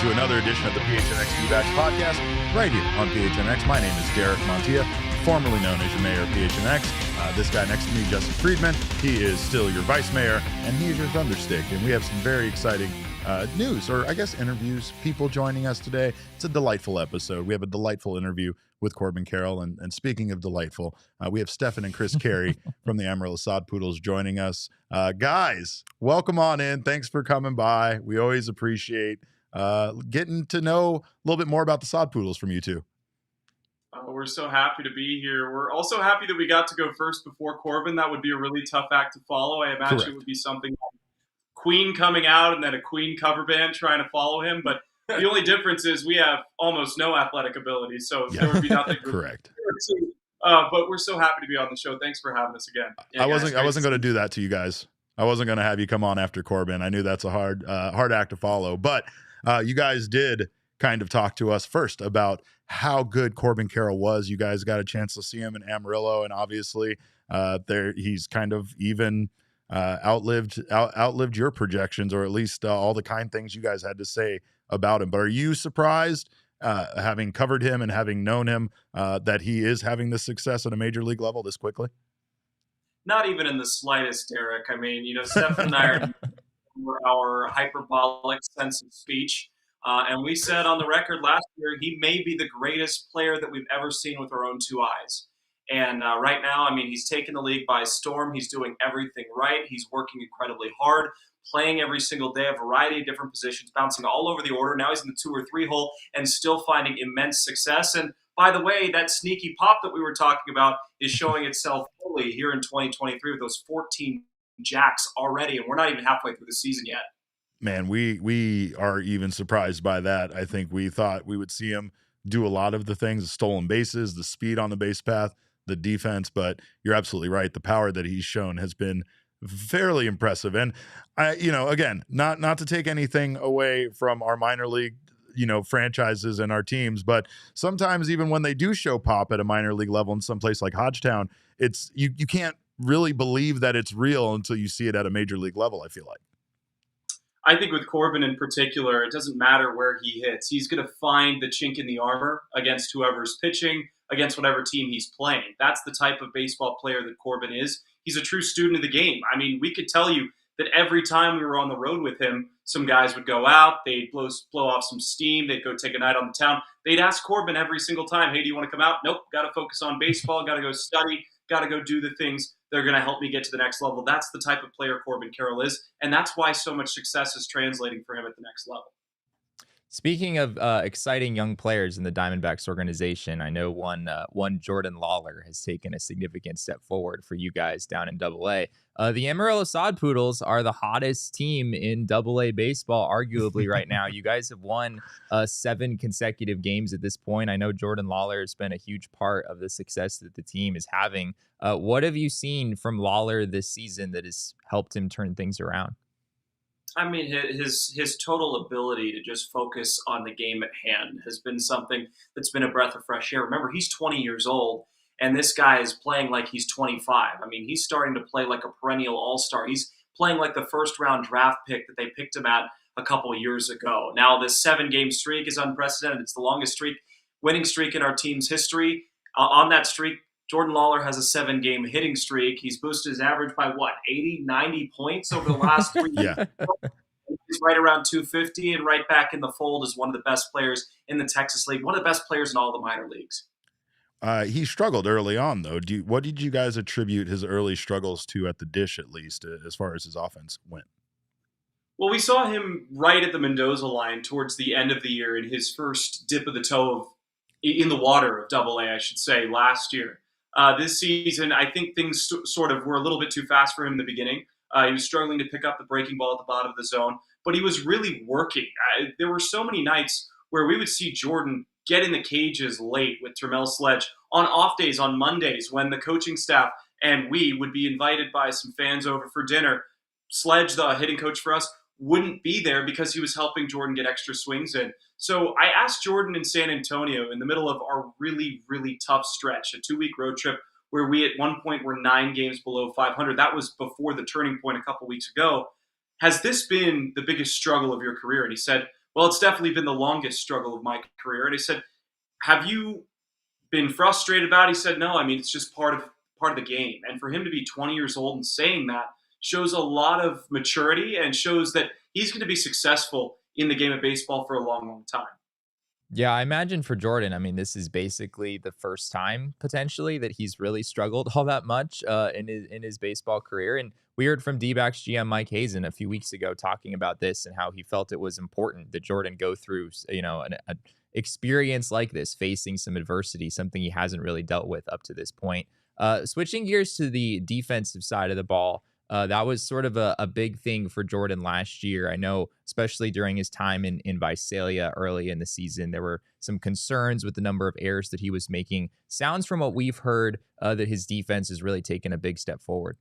to another edition of the PHNXDbacks podcast right here on PHNX. My name is Derek Montilla, formerly known as your mayor of PHNX. This guy next to me, Justin Friedman, he is still your vice mayor, and he is your thunderstick. And we have some very exciting news, or I guess interviews, people joining us today. It's a delightful episode. We have a delightful interview with Corbin Carroll. And speaking of delightful, we have Stefan and Chris Caray from the Amarillo Sod Poodles joining us. Guys, welcome on in. Thanks for coming by. We always appreciate getting to know a little bit more about the Sod Poodles from you two. We're so happy to be here. We're also happy that we got to go first before Corbin. That would be a really tough act to follow. I imagine Correct. It would be something like Queen coming out and then a Queen cover band trying to follow him. But the only difference is we have almost no athletic ability, so there would be nothing. Correct. But we're so happy to be on the show. Thanks for having us again. I wasn't going to do that to you guys. I wasn't going to have you come on after Corbin. I knew that's a hard act to follow. But you guys did kind of talk to us first about how good Corbin Carroll was. You guys got a chance to see him in Amarillo, and obviously he's kind of even outlived your projections, or at least all the kind things you guys had to say about him. But are you surprised, having covered him and having known him, that he is having this success at a major league level this quickly? Not even in the slightest, Derek. I mean, Stefan and I are our hyperbolic sense of speech. And we said on the record last year, he may be the greatest player that we've ever seen with our own two eyes. And right now, I mean, he's taken the league by storm. He's doing everything right. He's working incredibly hard, playing every single day, a variety of different positions, bouncing all over the order. Now he's in the 2 or 3 hole and still finding immense success. And by the way, that sneaky pop that we were talking about is showing itself fully here in 2023 with those 14 jacks already. And we're not even halfway through the season yet. Man, we are even surprised by that. I think we thought we would see him do a lot of the things, the stolen bases, the speed on the base path, the defense, but you're absolutely right. The power that he's shown has been fairly impressive. And again, not to take anything away from our minor league, franchises and our teams, but sometimes even when they do show pop at a minor league level in some place like Hodgetown, it's you can't really believe that it's real until you see it at a major league level, I feel like. I think with Corbin in particular, it doesn't matter where he hits. He's going to find the chink in the armor against whoever's pitching, against whatever team he's playing. That's the type of baseball player that Corbin is. He's a true student of the game. I mean, we could tell you that every time we were on the road with him, some guys would go out, they'd blow off some steam, they'd go take a night on the town. They'd ask Corbin every single time, hey, do you want to come out? Nope, got to focus on baseball, got to go study, got to go do the things that are going to help me get to the next level. That's the type of player Corbin Carroll is, and that's why so much success is translating for him at the next level. Speaking of exciting young players in the Diamondbacks organization, I know one Jordan Lawlar has taken a significant step forward for you guys down in AA. The Amarillo Sod Poodles are the hottest team in AA baseball, arguably right now. You guys have won 7 consecutive games at this point. I know Jordan Lawlar has been a huge part of the success that the team is having. What have you seen from Lawlar this season that has helped him turn things around? I mean, his total ability to just focus on the game at hand has been something that's been a breath of fresh air. Remember, he's 20 years old, and this guy is playing like he's 25. I mean, he's starting to play like a perennial all-star. He's playing like the first-round draft pick that they picked him at a couple of years ago. Now, this 7-game streak is unprecedented. It's the longest winning streak in our team's history. On that streak, Jordan Lawlar has a 7-game hitting streak. He's boosted his average by 80, 90 points over the last 3 years. Yeah. He's right around 250 and right back in the fold as one of the best players in the Texas League, one of the best players in all the minor leagues. He struggled early on, though. What did you guys attribute his early struggles to at the dish, at least, as far as his offense went? Well, we saw him right at the Mendoza line towards the end of the year in his first dip of the toe in the water of AA, I should say, last year. This season, I think things sort of were a little bit too fast for him in the beginning. He was struggling to pick up the breaking ball at the bottom of the zone, but he was really working. There were so many nights where we would see Jordan get in the cages late with Trammell Sledge on off days, on Mondays, when the coaching staff and we would be invited by some fans over for dinner. Sledge, the hitting coach for us, wouldn't be there because he was helping Jordan get extra swings in. So I asked Jordan in San Antonio in the middle of our really, really tough stretch, a 2-week road trip where we at one point were 9 games below 500. That was before the turning point a couple weeks ago. Has this been the biggest struggle of your career? And he said, well, it's definitely been the longest struggle of my career. And I said, have you been frustrated about it? He said, no, I mean, it's just part of the game. And for him to be 20 years old and saying that shows a lot of maturity and shows that he's going to be successful in the game of baseball for a long, long time. Yeah, I imagine for Jordan, I mean, this is basically the first time potentially that he's really struggled all that much in his baseball career. And we heard from D-backs GM Mike Hazen a few weeks ago talking about this and how he felt it was important that Jordan go through, an experience like this, facing some adversity, something he hasn't really dealt with up to this point. Switching gears to the defensive side of the ball, that was sort of a big thing for Jordan last year. I know, especially during his time in Visalia early in the season, there were some concerns with the number of errors that he was making. Sounds from what we've heard that his defense has really taken a big step forward.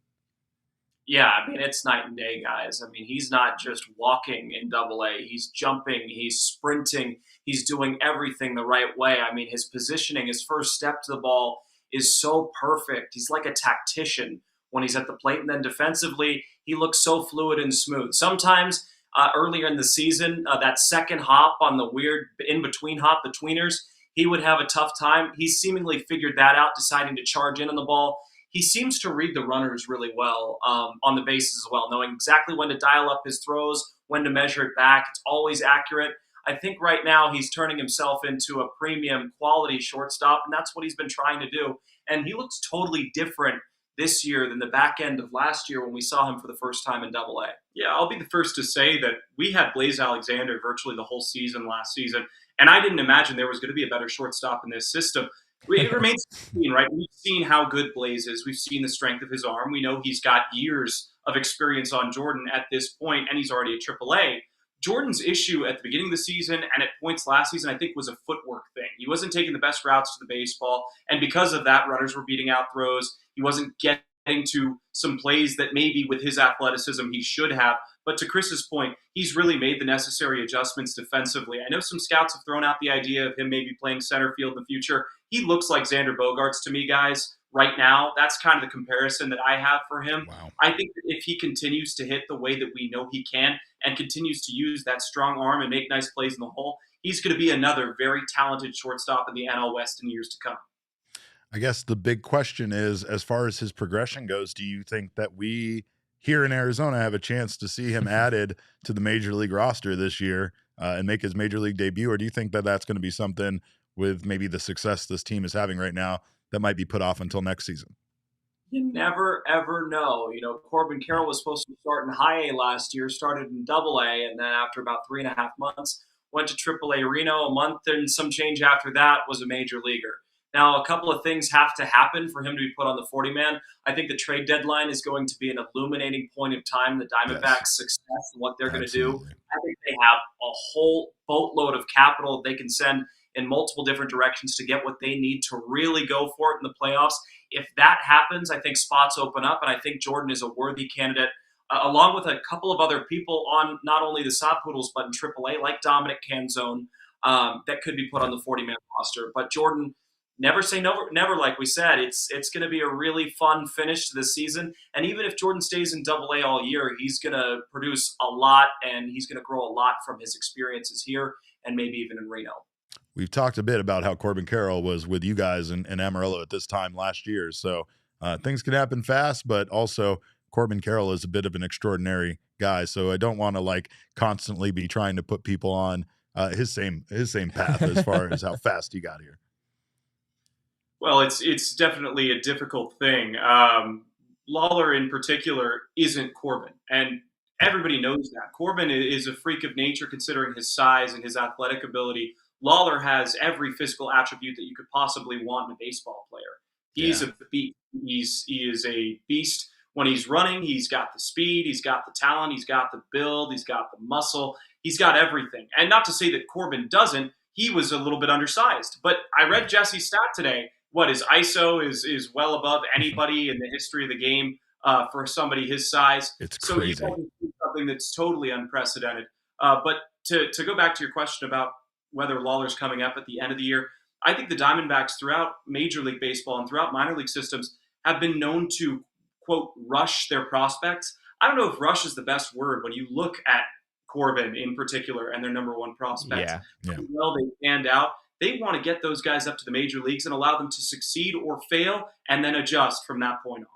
Yeah, I mean, it's night and day, guys. I mean, he's not just walking in Double A. He's jumping, he's sprinting, he's doing everything the right way. I mean, his positioning, his first step to the ball is so perfect. He's like a tactician when he's at the plate. And then defensively, he looks so fluid and smooth. Sometimes earlier in the season, that second hop on the weird in-between hop, the tweeners, he would have a tough time. He's seemingly figured that out, deciding to charge in on the ball. He seems to read the runners really well on the bases as well, knowing exactly when to dial up his throws, when to measure it back. It's always accurate. I think right now he's turning himself into a premium quality shortstop, and that's what he's been trying to do. And he looks totally different this year than the back end of last year when we saw him for the first time in Double A. Yeah, I'll be the first to say that we had Blaze Alexander virtually the whole season last season, and I didn't imagine there was going to be a better shortstop in this system. It remains to be seen, right? We've seen how good Blaze is. We've seen the strength of his arm. We know he's got years of experience on Jordan at this point, and he's already at AAA. Jordan's issue at the beginning of the season and at points last season, I think, was a footwork thing. He wasn't taking the best routes to the baseball, and because of that, runners were beating out throws. He wasn't getting to some plays that maybe with his athleticism he should have. But to Chris's point, he's really made the necessary adjustments defensively. I know some scouts have thrown out the idea of him maybe playing center field in the future. He looks like Xander Bogaerts to me, guys, right now. That's kind of the comparison that I have for him. Wow. I think that if he continues to hit the way that we know he can and continues to use that strong arm and make nice plays in the hole, he's going to be another very talented shortstop in the NL West in years to come. I guess the big question is, as far as his progression goes, do you think that we here in Arizona have a chance to see him added to the major league roster this year and make his major league debut? Or do you think that that's going to be something with maybe the success this team is having right now that might be put off until next season? You never, ever know. You know, Corbin Carroll was supposed to start in high A last year, started in Double A, and then after about 3.5 months, went to AAA Reno. A month and some change after that was a major leaguer. Now, a couple of things have to happen for him to be put on the 40-man. I think the trade deadline is going to be an illuminating point of time, the Diamondbacks' success and what they're going to do. I think they have a whole boatload of capital they can send in multiple different directions to get what they need to really go for it in the playoffs. If that happens, I think spots open up, and I think Jordan is a worthy candidate, along with a couple of other people on not only the Sod Poodles, but in AAA, like Dominic Canzone, that could be put on the 40-man roster. But Jordan, never say never, like we said. It's going to be a really fun finish to the season. And even if Jordan stays in Double A all year, he's going to produce a lot, and he's going to grow a lot from his experiences here and maybe even in Reno. We've talked a bit about how Corbin Carroll was with you guys in Amarillo at this time last year. So things can happen fast, but also Corbin Carroll is a bit of an extraordinary guy. So I don't want to like constantly be trying to put people on his same path as far as how fast he got here. Well, it's definitely a difficult thing. Lawlar in particular isn't Corbin, and everybody knows that. Corbin is a freak of nature considering his size and his athletic ability. Lawlar has every physical attribute that you could possibly want in a baseball player. He's a beast. He is a beast when he's running. He's got the speed. He's got the talent. He's got the build. He's got the muscle. He's got everything. And not to say that Corbin doesn't. He was a little bit undersized. But I read Jesse's stat today. What his ISO is well above anybody in the history of the game for somebody his size. It's so crazy. he's something that's totally unprecedented. But to go back to your question about whether Lawlar's coming up at the end of the year, I think the Diamondbacks throughout Major League Baseball and throughout minor league systems have been known to, quote, rush their prospects. I don't know if rush is the best word when you look at Corbin in particular and their number one prospects. Yeah. How well they panned out. They want to get those guys up to the major leagues and allow them to succeed or fail and then adjust from that point on.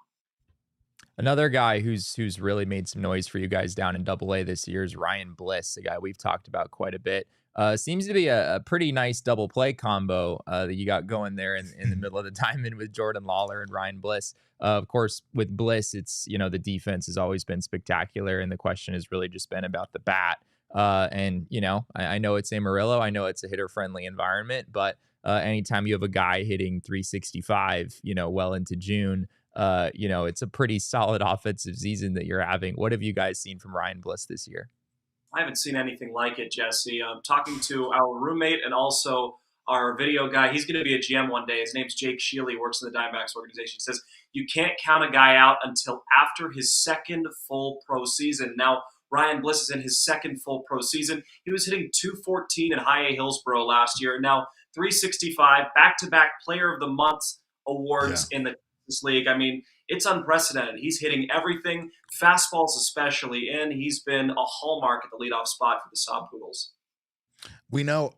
Another guy who's really made some noise for you guys down in AA this year is Ryan Bliss, a guy we've talked about quite a bit. Seems to be a pretty nice double play combo that you got going there in the middle of the diamond with Jordan Lawlar and Ryan Bliss. Of course, with Bliss, it's, the defense has always been spectacular, and the question has really just been about the bat. And I know it's Amarillo, I know it's a hitter-friendly environment, but anytime you have a guy hitting 365, well into June, it's a pretty solid offensive season that you're having. What have you guys seen from Ryan Bliss this year? I haven't seen anything like it, Jesse. I'm talking to our roommate and also our video guy. He's going to be a GM one day. His name's Jake Shealy, works in the Diamondbacks organization. He says, you can't count a guy out until after his second full pro season. Now, Ryan Bliss is in his second full pro season. He was hitting 214 at High A Hillsboro last year. Now, 365, back-to-back Player of the Month awards in the League. I mean, it's unprecedented. He's hitting everything, fastballs especially, and he's been a hallmark at the leadoff spot for the Sod Poodles. We know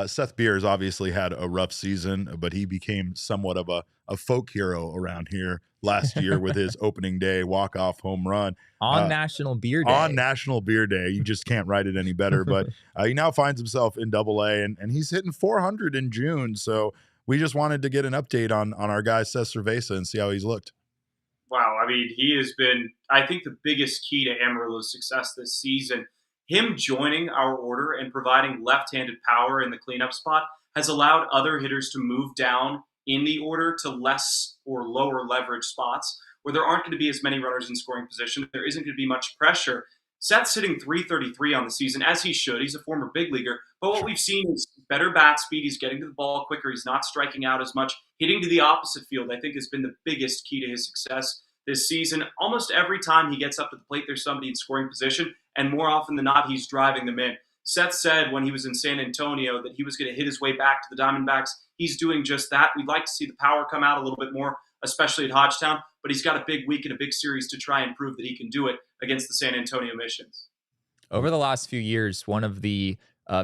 Seth Beers obviously had a rough season, but he became somewhat of a folk hero around here last year with his opening day walk-off home run. On National Beer Day. On National Beer Day. You just can't write it any better. But he now finds himself in AA, and he's hitting 400 in June. So we just wanted to get an update on our guy, Seth Cerveza, and see how he's looked. Wow. I mean, he has been, I think, the biggest key to Amarillo's success this season. Him joining our order and providing left-handed power in the cleanup spot has allowed other hitters to move down in the order to less or lower leverage spots where there aren't going to be as many runners in scoring position. There isn't going to be much pressure. Seth's hitting 333 on the season, as he should. He's a former big leaguer. But what we've seen is better bat speed. He's getting to the ball quicker. He's not striking out as much. Hitting to the opposite field, I think, has been the biggest key to his success this season. Almost every time he gets up to the plate, there's somebody in scoring position, and more often than not, he's driving them in. Seth said when he was in San Antonio that he was going to hit his way back to the Diamondbacks. He's doing just that. We'd like to see the power come out a little bit more, especially at Hodgetown, but he's got a big week and a big series to try and prove that he can do it against the San Antonio Missions. Over the last few years, one of the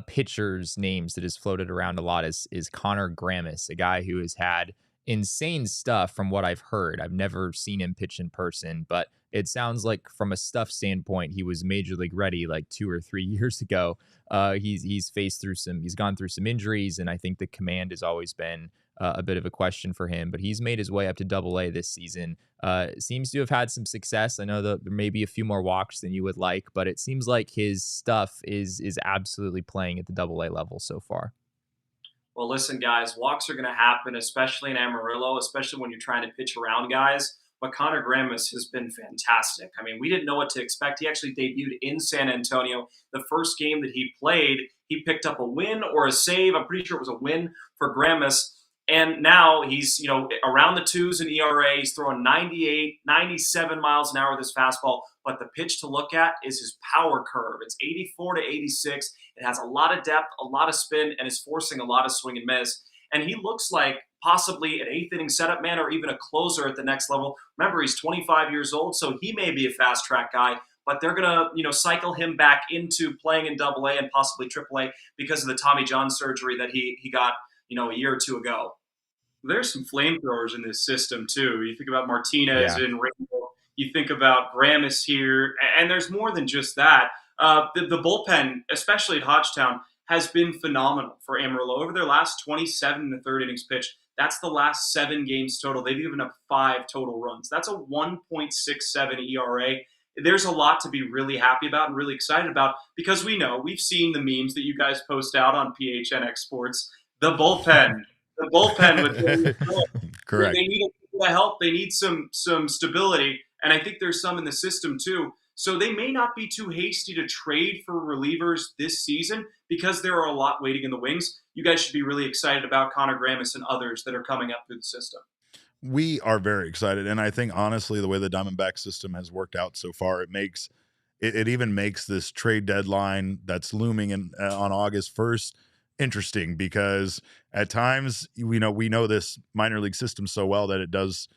pitchers' names that has floated around a lot is Connor Grammis, a guy who has had insane stuff from what I've heard. I've never seen him pitch in person, but it sounds like from a stuff standpoint, he was major league ready like 2 or 3 years ago. He's gone through some injuries, and I think the command has always been a bit of a question for him, but he's made his way up to AA this season. Seems to have had some success. I know that there may be a few more walks than you would like, but it seems like his stuff is absolutely playing at the AA level so far. Well, listen, guys, walks are going to happen, especially in Amarillo, especially when you're trying to pitch around guys. But Connor Grammis has been fantastic. I mean, we didn't know what to expect. He actually debuted in San Antonio. The first game that he played, he picked up a win or a save. I'm pretty sure it was a win for Grammis. And now he's, around the twos in ERA. He's throwing 98, 97 miles an hour with his fastball. But the pitch to look at is his power curve. It's 84 to 86. It has a lot of depth, a lot of spin, and is forcing a lot of swing and miss. And he looks like possibly an eighth inning setup man or even a closer at the next level. Remember, he's 25 years old, so he may be a fast track guy. But they're going to, cycle him back into playing in AA and possibly AAA because of the Tommy John surgery that he got, a year or two ago. There's some flamethrowers in this system, too. You think about Martinez and Rainbow. You think about Grammis here. And there's more than just that. The bullpen, especially at Hodgetown, has been phenomenal for Amarillo. Over their last 27 in the third innings pitched, that's the last 7 games total. They've given up 5 total runs. That's a 1.67 ERA. There's a lot to be really happy about and really excited about because we've seen the memes that you guys post out on PHNX Sports. The bullpen with correct. They need a little help. They need some stability, and I think there's some in the system too. So they may not be too hasty to trade for relievers this season because there are a lot waiting in the wings. You guys should be really excited about Connor Grammis and others that are coming up through the system. We are very excited, and I think honestly, the way the Diamondback system has worked out so far, it even makes this trade deadline that's looming on August 1st. Interesting because at times we know this minor league system so well that it does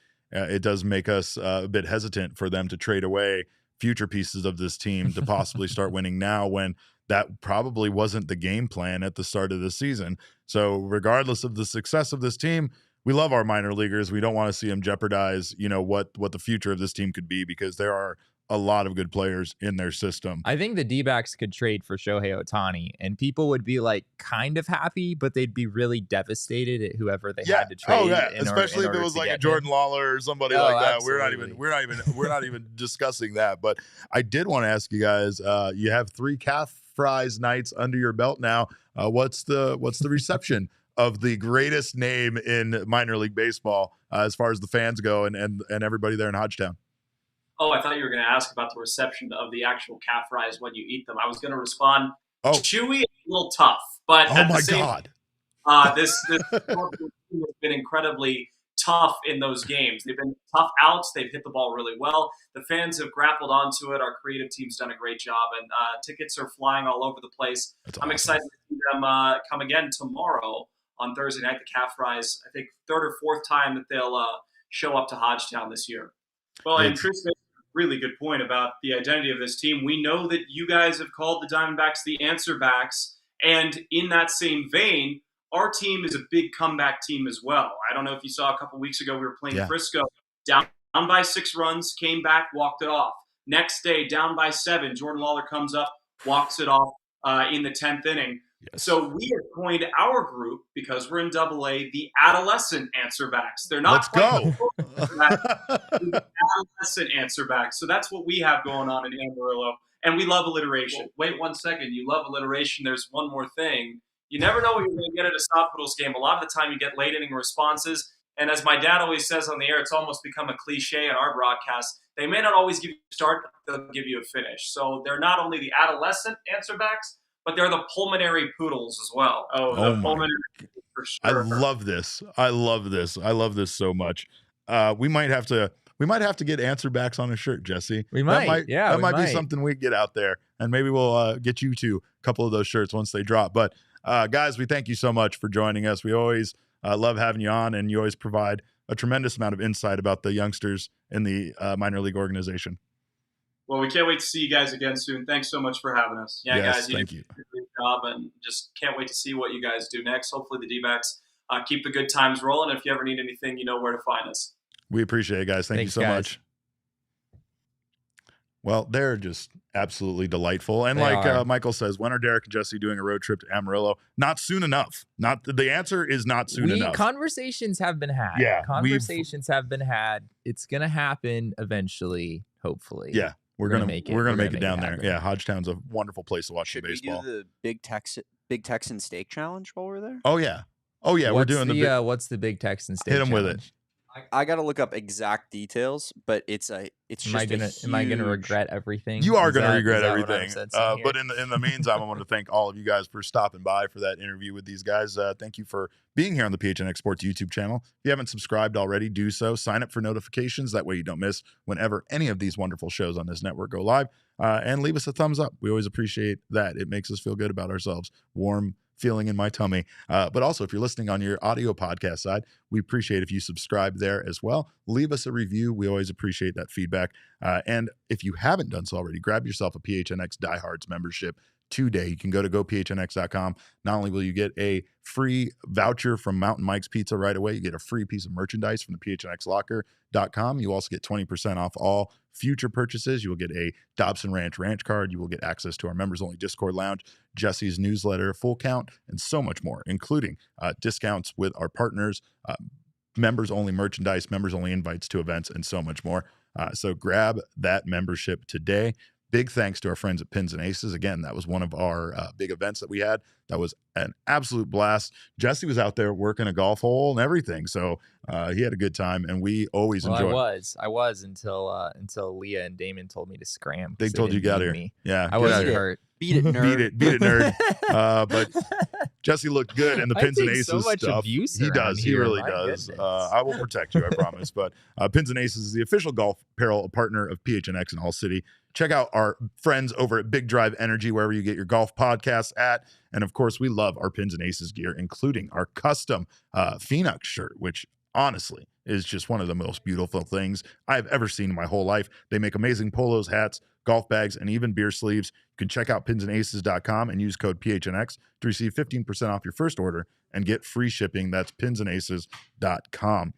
make us a bit hesitant for them to trade away future pieces of this team to possibly start winning now, when that probably wasn't the game plan at the start of the season. So regardless of the success of this team, we love our minor leaguers. We don't want to see them jeopardize, what the future of this team could be, because there are a lot of good players in their system. I think the D-backs could trade for Shohei Ohtani, and people would be like kind of happy, but they'd be really devastated at whoever they had to trade. Oh yeah, especially if it was like a Jordan Lawlar or somebody like that. Absolutely. We're not even discussing that. But I did want to ask you guys. You have 3 calf fries nights under your belt now. What's the reception of the greatest name in minor league baseball as far as the fans go and everybody there in Hodgetown? Oh, I thought you were going to ask about the reception of the actual calf fries when you eat them. I was going to respond, chewy, a little tough. But oh my God. This team has been incredibly tough in those games. They've been tough outs. They've hit the ball really well. The fans have grappled onto it. Our creative team's done a great job, and tickets are flying all over the place. That's I'm awesome. excited to see them come again tomorrow on Thursday night. The calf fries, I think, 3rd or 4th time that they'll show up to Hodgetown this year. Well, and Chris made a really good point about the identity of this team. We know that you guys have called the Diamondbacks the answer backs, and in that same vein, our team is a big comeback team as well. I don't know if you saw a couple weeks ago, we were playing Frisco, down by 6 runs, came back, walked it off. Next day, down by 7, Jordan Lawlar comes up, walks it off in the 10th inning. Yes. So we have coined our group, because we're in AA, the adolescent answer backs. They're not adolescent answer backs. So that's what we have going on in Amarillo. And we love alliteration. Well, wait 1 second. You love alliteration. There's one more thing. You never know what you're going to get at a Sod Poodles game. A lot of the time you get late inning responses. And as my dad always says on the air, it's almost become a cliche in our broadcast. They may not always give you a start, but they'll give you a finish. So they're not only the adolescent answer backs, but they're the pulmonary poodles as well. The pulmonary poodles for sure. I love this. I love this so much. We might have to get answer backs on a shirt, Jesse. We might. That might be something we get out there, and maybe we'll get you to a couple of those shirts once they drop. But guys, we thank you so much for joining us. We always love having you on, and you always provide a tremendous amount of insight about the youngsters in the minor league organization. Well, we can't wait to see you guys again soon. Thanks so much for having us. Yeah, yes, guys, thank you. Did a great job, and just can't wait to see what you guys do next. Hopefully the D-backs keep the good times rolling. If you ever need anything, you know where to find us. We appreciate it, guys. Thank you so much. Well, they're just absolutely delightful. And Michael says, when are Derek and Jesse doing a road trip to Amarillo? Not soon enough. The answer is not soon enough. Conversations have been had. Yeah, conversations have been had. It's gonna happen eventually, hopefully. Yeah, we're gonna make it down there. Happen. Yeah, Hodgetown's a wonderful place to watch the baseball. Should we do the Big Texan Steak Challenge while we're there? Oh yeah. We're doing what's the Big Texan Steak Hit them Challenge? with it. I got to look up exact details, but am I gonna regret everything? You are going to regret everything. But But in the meantime, I want to thank all of you guys for stopping by for that interview with these guys. Thank you for being here on the PHNX Sports YouTube channel. If you haven't subscribed already, do so. Sign up for notifications. That way you don't miss whenever any of these wonderful shows on this network go live. And leave us a thumbs up. We always appreciate that. It makes us feel good about ourselves. Warm feeling in my tummy. But also, if you're listening on your audio podcast side, we appreciate if you subscribe there as well. Leave us a review. We always appreciate that feedback. And if you haven't done so already, grab yourself a PHNX Diehards membership today. You can go to gophnx.com. Not only will you get a free voucher from Mountain Mike's Pizza right away, you get a free piece of merchandise from the PHNXlocker.com. You also get 20% off all future purchases. You will get a Dobson Ranch card. You will get access to our members-only Discord lounge, Jesse's newsletter, Full Count, and so much more, including discounts with our partners, members-only merchandise, members-only invites to events, and so much more. So grab that membership today. Big thanks to our friends at Pins and Aces. Again, that was one of our big events that we had. That was an absolute blast. Jesse was out there working a golf hole and everything. So he had a good time, and we always enjoy. I was until Leah and Damon told me to scram. They told you got here. Yeah. I wasn't hurt. Beat it, nerd. Beat it, nerd. But Jesse looked good, and the Pins and Aces so much stuff. Abuse He does. He really does. I will protect you, I promise. But Pins and Aces is the official golf apparel partner of PHNX in ALLCITY. Check out our friends over at Big Drive Energy, wherever you get your golf podcasts at. And of course, we love our Pins and Aces gear, including our custom Phoenix shirt, which honestly is just one of the most beautiful things I've ever seen in my whole life. They make amazing polos, hats, golf bags, and even beer sleeves. You can check out pinsandaces.com and use code PHNX to receive 15% off your first order and get free shipping. That's pinsandaces.com.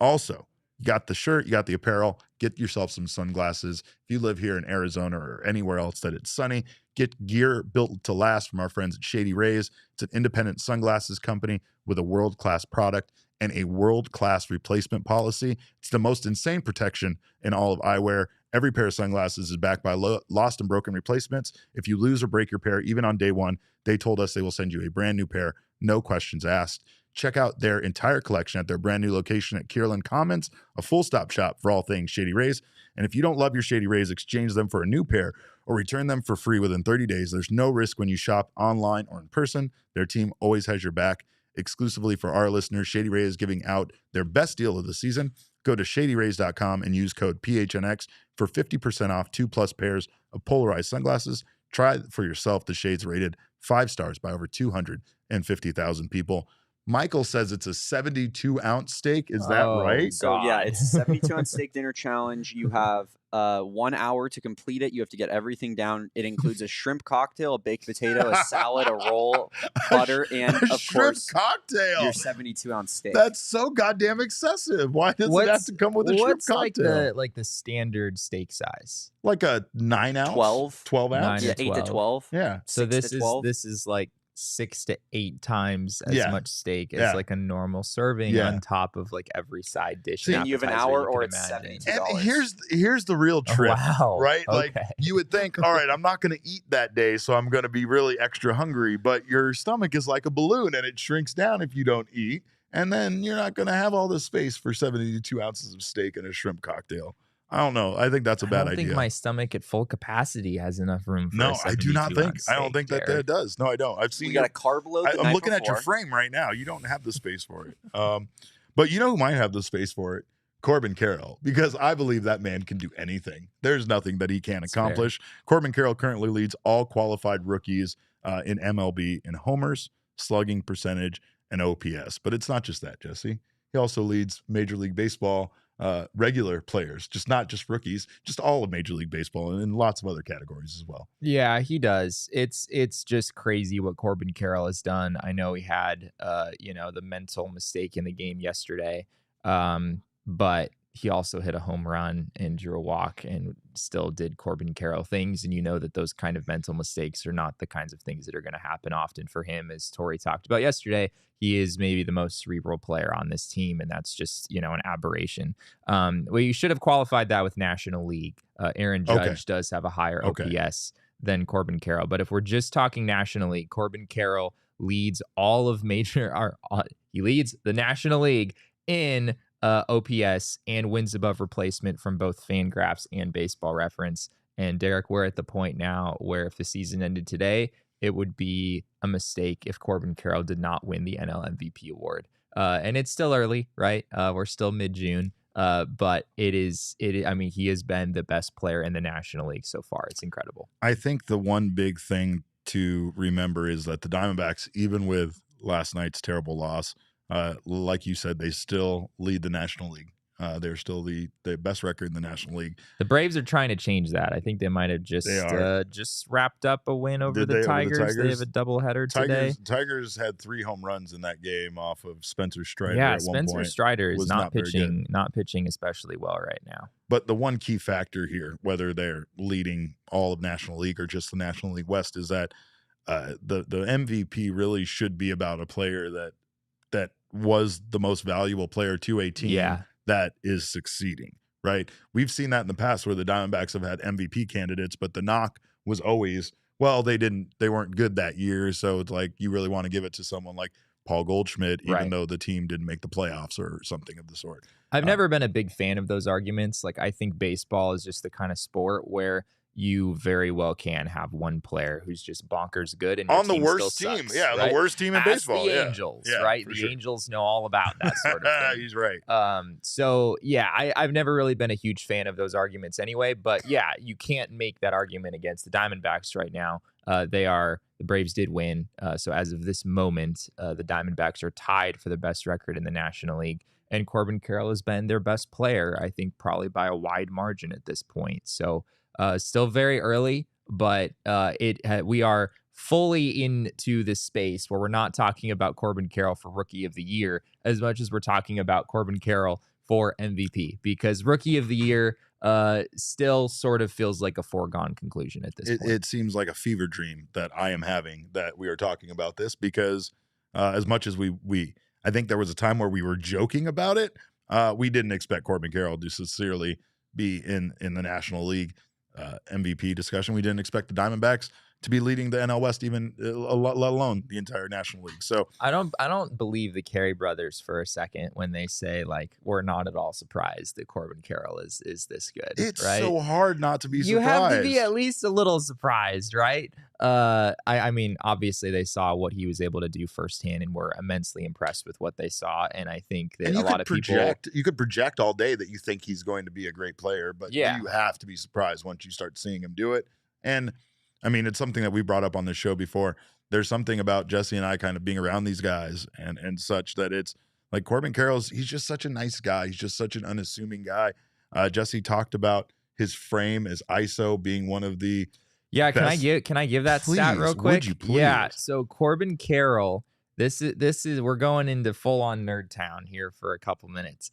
Also, you got the shirt, you got the apparel, get yourself some sunglasses. If you live here in Arizona or anywhere else that it's sunny, get gear built to last from our friends at Shady Rays. It's an independent sunglasses company with a world-class product and a world-class replacement policy. It's the most insane protection in all of eyewear. Every pair of sunglasses is backed by lost and broken replacements. If you lose or break your pair, even on day one, they told us they will send you a brand new pair, no questions asked. Check out their entire collection at their brand new location at Kierland Commons, a full-stop shop for all things Shady Rays. And if you don't love your Shady Rays, exchange them for a new pair or return them for free within 30 days. There's no risk when you shop online or in person. Their team always has your back. Exclusively for our listeners, Shady Ray is giving out their best deal of the season. Go to shadyrays.com and use code PHNX for 50% off 2+ pairs of polarized sunglasses. Try for yourself. The shades rated 5 stars by over 250,000 people. Michael says it's a 72-ounce steak. Is that right? So, yeah, it's a 72-ounce steak dinner challenge. You have 1 hour to complete it. You have to get everything down. It includes a shrimp cocktail, a baked potato, a salad, a roll, butter, and, of course, cocktail. Your 72-ounce steak. That's so goddamn excessive. Why does it have to come with a shrimp cocktail? Like the standard steak size? Like a 9-ounce? 12 ounce? Yeah, 8 to 12. Yeah. So this is is like 6 to 8 times as much steak as like a normal serving on top of like every side dish. See, and you have an appetizer hour you or can it's imagine. $72. And here's the real trick, right? Like you would think, all right, I'm not going to eat that day, so I'm going to be really extra hungry. But your stomach is like a balloon, and it shrinks down if you don't eat, and then you're not going to have all this space for 72 ounces of steak and a shrimp cocktail. I don't know. I think that's a bad idea. I don't think my stomach at full capacity has enough room for No, a I do not think. steak, I don't think that it does. No, I don't. I've seen you got a carb load. I'm looking at your frame right now. You don't have the space for it. But you know who might have the space for it? Corbin Carroll, because I believe that man can do anything. There's nothing that he can't accomplish. Corbin Carroll currently leads all qualified rookies in MLB in homers, slugging percentage, and OPS. But it's not just that, Jesse. He also leads Major League Baseball regular players, not just rookies, just all of Major League Baseball and in lots of other categories as well. Yeah, he does. It's just crazy what Corbin Carroll has done. I know he had the mental mistake in the game yesterday, but he also hit a home run and drew a walk and still did Corbin Carroll things. And you know that those kind of mental mistakes are not the kinds of things that are going to happen often for him. As Tori talked about yesterday, he is maybe the most cerebral player on this team, and that's just, an aberration. Well, you should have qualified that with National League. Aaron Judge does have a higher OPS than Corbin Carroll. But if we're just talking National League, Corbin Carroll leads all of he leads the National League in OPS and wins above replacement from both Fangraphs and Baseball Reference. And Derek, we're at the point now where if the season ended today, it would be a mistake if Corbin Carroll did not win the NL MVP award. And it's still early, right? We're still mid-June. But he has been the best player in the National League so far. It's incredible. I think the one big thing to remember is that the Diamondbacks, even with last night's terrible loss, like you said, they still lead the National League. They're still the best record in the National League. The Braves are trying to change that. I think they might have just wrapped up a win over the Tigers. They have a doubleheader today. Tigers had 3 home runs in that game off of Spencer Strider. Yeah, at one point. Spencer Strider is not pitching especially well right now. But the one key factor here, whether they're leading all of National League or just the National League West, is that the MVP really should be about a player that was the most valuable player to a team that is succeeding, right? We've seen that in the past where the Diamondbacks have had MVP candidates, but the knock was always, well, they weren't good that year, so it's like you really want to give it to someone like Paul Goldschmidt, even though the team didn't make the playoffs or something of the sort. I've never been a big fan of those arguments. Like, I think baseball is just the kind of sport where you very well can have one player who's just bonkers good and on the team worst still team. sucks, Yeah, right? the worst team in Ask baseball. The yeah. Angels, Yeah, right? The sure. Angels know all about that sort of thing. He's right. So yeah, I've never really been a huge fan of those arguments anyway, but yeah, you can't make that argument against the Diamondbacks right now. The Braves did win. So as of this moment, the Diamondbacks are tied for the best record in the National League. And Corbin Carroll has been their best player, I think, probably by a wide margin at this point. So still very early, but we are fully into this space where we're not talking about Corbin Carroll for Rookie of the Year as much as we're talking about Corbin Carroll for MVP, because Rookie of the Year still sort of feels like a foregone conclusion at this point. It seems like a fever dream that I am having that we are talking about this, because as much as I think there was a time where we were joking about it, we didn't expect Corbin Carroll to sincerely be in the National League MVP discussion. We didn't expect the Diamondbacks to be leading the NL West, even let alone the entire National League. So I don't believe the Caray brothers for a second when they say, like, we're not at all surprised that Corbin Carroll is this good. It's right? so hard not to be surprised. You have to be at least a little surprised, right? I mean, obviously they saw what he was able to do firsthand and were immensely impressed with what they saw. And I think that a lot of people, you could project all day that you think he's going to be a great player, but Yeah. you have to be surprised once you start seeing him do it. And I mean, it's something that we brought up on this show before. There's something about Jesse and I kind of being around these guys and such that it's like Corbin Carroll's, he's just such a nice guy. He's just such an unassuming guy. Jesse talked about his frame as ISO being one of the Yeah, best. can I give that stat real Please, quick? would you please? Yeah, so Corbin Carroll, this is we're going into full on nerd town here for a couple minutes.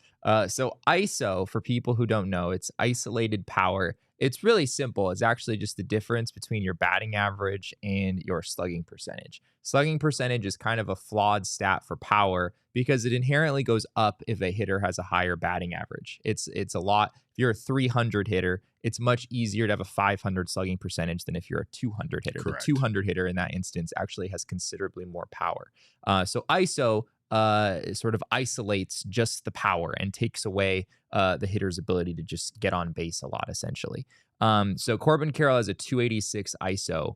So ISO, for people who don't know, it's isolated power. It's really simple. It's actually just the difference between your batting average and your slugging percentage. Slugging percentage is kind of a flawed stat for power because it inherently goes up if a hitter has a higher batting average. It's a lot. If you're a 300 hitter, it's much easier to have a 500 slugging percentage than if you're a 200 hitter. Correct. The 200 hitter in that instance actually has considerably more power. So ISO sort of isolates just the power and takes away the hitter's ability to just get on base a lot, essentially. So Corbin Carroll has a 286 ISO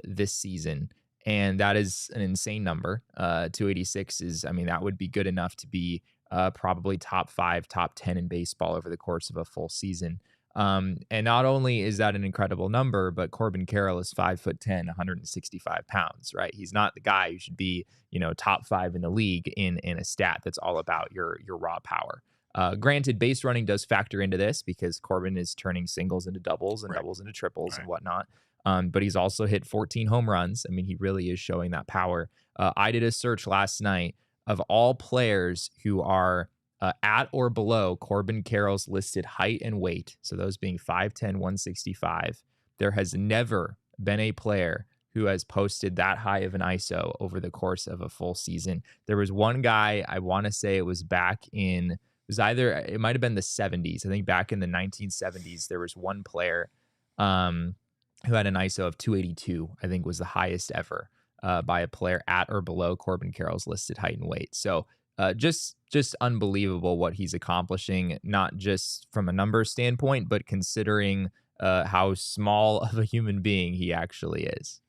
this season, and that is an insane number. 286 is, I mean, that would be good enough to be probably top 5, top 10 in baseball over the course of a full season. And not only is that an incredible number, but Corbin Carroll is 5'10", 165 pounds, right? He's not the guy who should be, top 5 in the league in a stat that's all about your raw power. Granted, base running does factor into this because Corbin is turning singles into doubles and Right. doubles into triples Right. and whatnot. But he's also hit 14 home runs. I mean, he really is showing that power. I did a search last night of all players who are at or below Corbin Carroll's listed height and weight, so those being 5'10", 165, there has never been a player who has posted that high of an ISO over the course of a full season. There was one guy, I want to say it was back in, it might have been the 70s. I think back in the 1970s, there was one player who had an ISO of 282, I think was the highest ever by a player at or below Corbin Carroll's listed height and weight. So just unbelievable what he's accomplishing, not just from a numbers standpoint, but considering how small of a human being he actually is.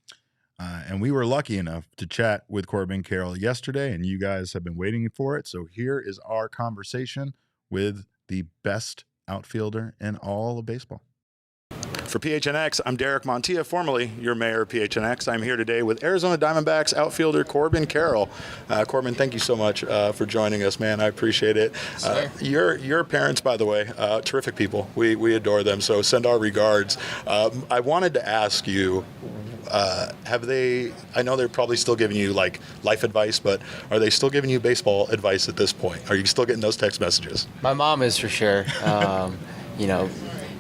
And we were lucky enough to chat with Corbin Carroll yesterday, and you guys have been waiting for it. So here is our conversation with the best outfielder in all of baseball. For PHNX, I'm Derek Montilla, formerly your mayor of PHNX. I'm here today with Arizona Diamondbacks outfielder Corbin Carroll. Corbin, thank you so much for joining us, man. I appreciate it. Your parents, by the way, terrific people. We adore them, so send our regards. I wanted to ask you, I know they're probably still giving you like life advice, but are they still giving you baseball advice at this point? Are you still getting those text messages? My mom is for sure.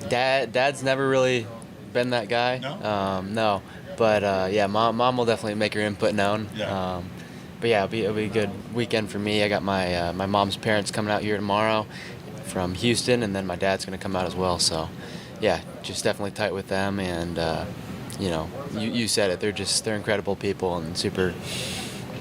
Dad's never really been that guy. No. But yeah, mom will definitely make her input known. Yeah. But yeah, it'll be a good weekend for me. I got my mom's parents coming out here tomorrow from Houston, and then my dad's gonna come out as well. So yeah, just definitely tight with them. And you said it. They're incredible people and super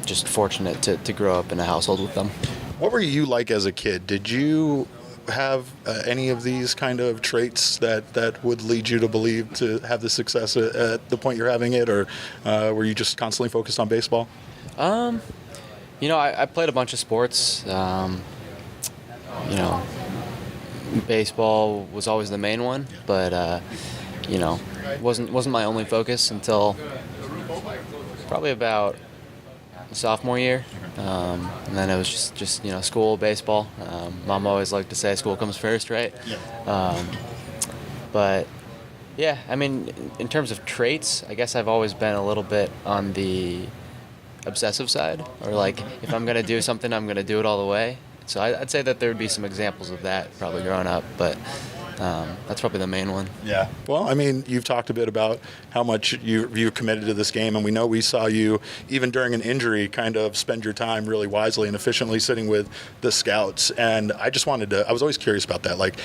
just fortunate to grow up in a household with them. What were you like as a kid? Did you have any of these kind of traits that would lead you to believe to have the success at the point you're having it, or were you just constantly focused on baseball? I played a bunch of sports. Baseball was always the main one, but wasn't my only focus until probably about sophomore year. And then it was just school, baseball. Mom always liked to say school comes first, right? Yeah. But yeah, I mean, in terms of traits, I guess I've always been a little bit on the obsessive side, or like if I'm going to do something, I'm going to do it all the way. So I'd say that there would be some examples of that probably growing up, but that's probably the main one. Yeah. Well, I mean, you've talked a bit about how much you've committed to this game, and we saw you, even during an injury, kind of spend your time really wisely and efficiently sitting with the scouts. And I was always curious about that. Like,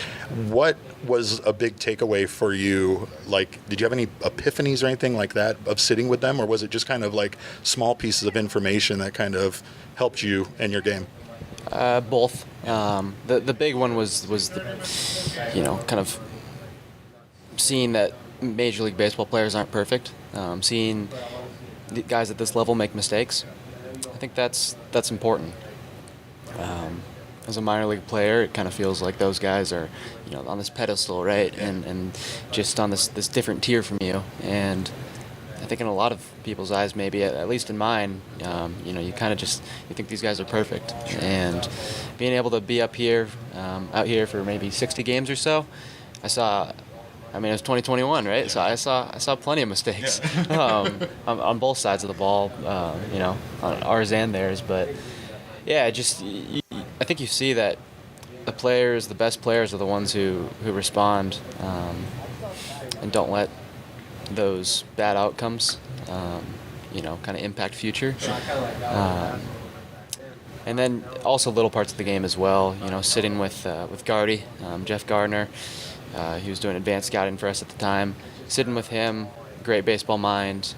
what was a big takeaway for you? Like, did you have any epiphanies or anything like that of sitting with them, or was it just kind of like small pieces of information that kind of helped you in your game? Both. The big one was the, kind of seeing that Major League Baseball players aren't perfect, seeing the guys at this level make mistakes. I think that's important. As a minor league player, it kind of feels like those guys are, on this pedestal, right, and just on this different tier from you. And I think in a lot of people's eyes, maybe at least in mine, you kind of you think these guys are perfect. And being able to be out here for maybe 60 games or so, it was 2021, right? Yeah. So I saw plenty of mistakes on both sides of the ball, on ours and theirs. But yeah, I think you see that the best players are the ones who respond and don't let those bad outcomes, kind of impact future. And then also little parts of the game as well. Sitting with Gardy, Jeff Gardner, he was doing advanced scouting for us at the time. Sitting with him, great baseball mind,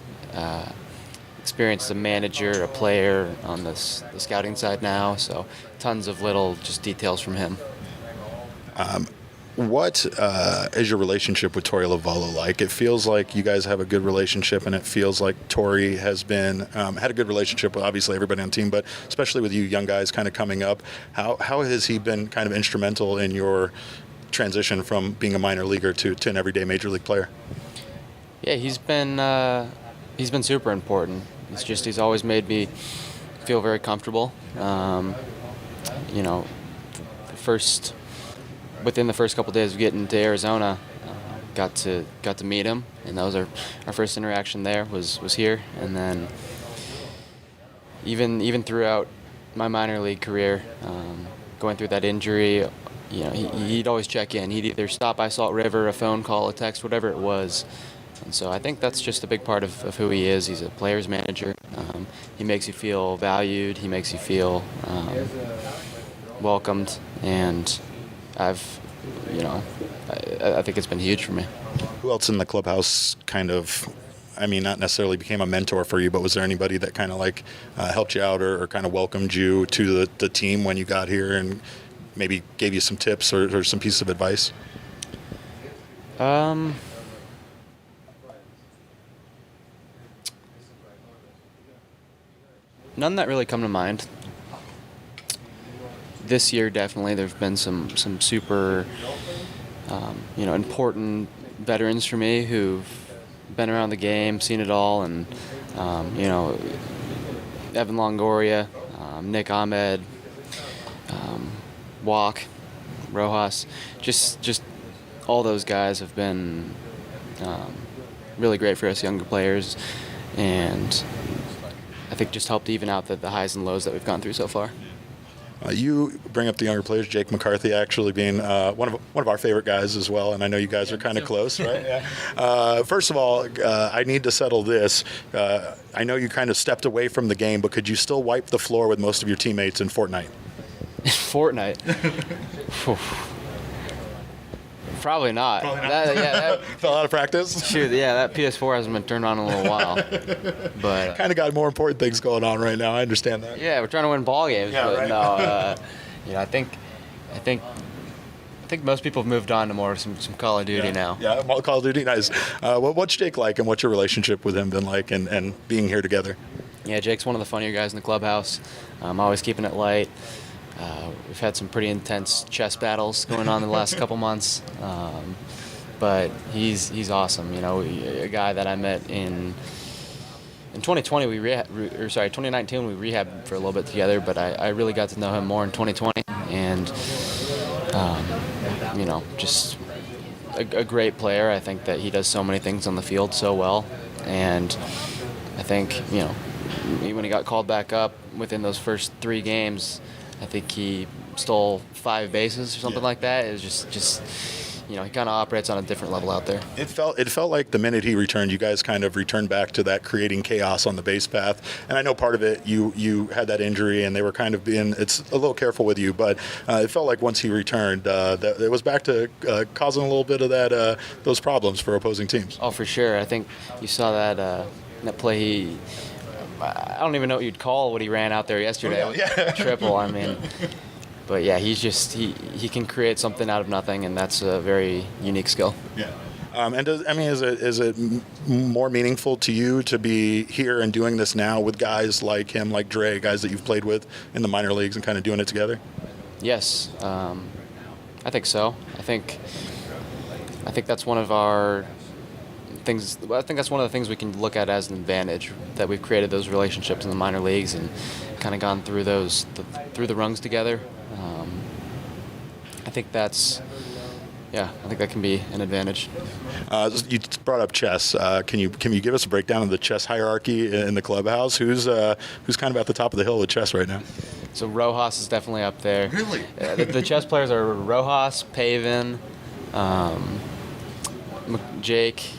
experience as a manager, a player on the scouting side now. So tons of little just details from him. What is your relationship with Torey Lovullo like? It feels like you guys have a good relationship, and it feels like Torey has been had a good relationship with obviously everybody on the team, but especially with you young guys kind of coming up. How has he been kind of instrumental in your transition from being a minor leaguer to an everyday major league player? Yeah, he's been super important. He's always made me feel very comfortable. Within the first couple of days of getting to Arizona, got to meet him, and that was our first interaction there was here. And then even throughout my minor league career, going through that injury, he'd always check in. He'd either stop by Salt River, a phone call, a text, whatever it was. And so I think that's just a big part of who he is. He's a player's manager. He makes you feel valued. He makes you feel welcomed, and I think it's been huge for me. Who else in the clubhouse not necessarily became a mentor for you, but was there anybody that kind of helped you out or kind of welcomed you to the team when you got here and maybe gave you some tips or some pieces of advice? None that really come to mind. This year, definitely, there's been some super, important veterans for me who've been around the game, seen it all, and Evan Longoria, Nick Ahmed, Walk, Rojas, just all those guys have been really great for us younger players, and I think just helped even out the highs and lows that we've gone through so far. You bring up the younger players, Jake McCarthy actually being one of our favorite guys as well, and I know you guys are kind of close, right? Yeah. First of all, I need to settle this. I know you kind of stepped away from the game, but could you still wipe the floor with most of your teammates in Fortnite? Fortnite? Probably not. That fell out of practice? Shoot, yeah, that PS4 hasn't been turned on in a little while. But kind of got more important things going on right now. I understand that. Yeah, we're trying to win ball games, but right. No, I think think most people have moved on to more some Call of Duty now. Yeah, Call of Duty, nice. What's Jake like, and what's your relationship with him been like, and being here together? Yeah, Jake's one of the funnier guys in the clubhouse. Always keeping it light. We've had some pretty intense chess battles going on in the last couple months, but he's awesome. You know, a guy that I met in 2020 2019 we rehabbed for a little bit together, but I really got to know him more in 2020, and you know, just a great player. I think that he does so many things on the field so well, and I think, you know, when he got called back up within those first 3 games, I think he stole 5 bases or something like that. It was just you know, he kind of operates on a different level out there. It felt like the minute he returned, you guys kind of returned back to that creating chaos on the base path. And I know part of it, you had that injury, and they were kind of being, it's a little careful with you, but it felt like once he returned, that it was back to causing a little bit of that those problems for opposing teams. Oh, for sure. I think you saw that play. I don't even know what you'd call what he ran out there yesterday. Oh, yeah. Triple. I mean. But yeah, he's just he can create something out of nothing, and that's a very unique skill. Yeah. And is it more meaningful to you to be here and doing this now with guys like him, like Dre, guys that you've played with in the minor leagues, and kind of doing it together? Yes, I think so. I think that's one of our things. I think that's one of the things we can look at as an advantage, that we've created those relationships in the minor leagues and kind of gone through through the rungs together. I think that's, I think that can be an advantage. You brought up chess. Can you give us a breakdown of the chess hierarchy in the clubhouse? Who's kind of at the top of the hill with chess right now? So Rojas is definitely up there. Really? The chess players are Rojas, Pavin, Jake.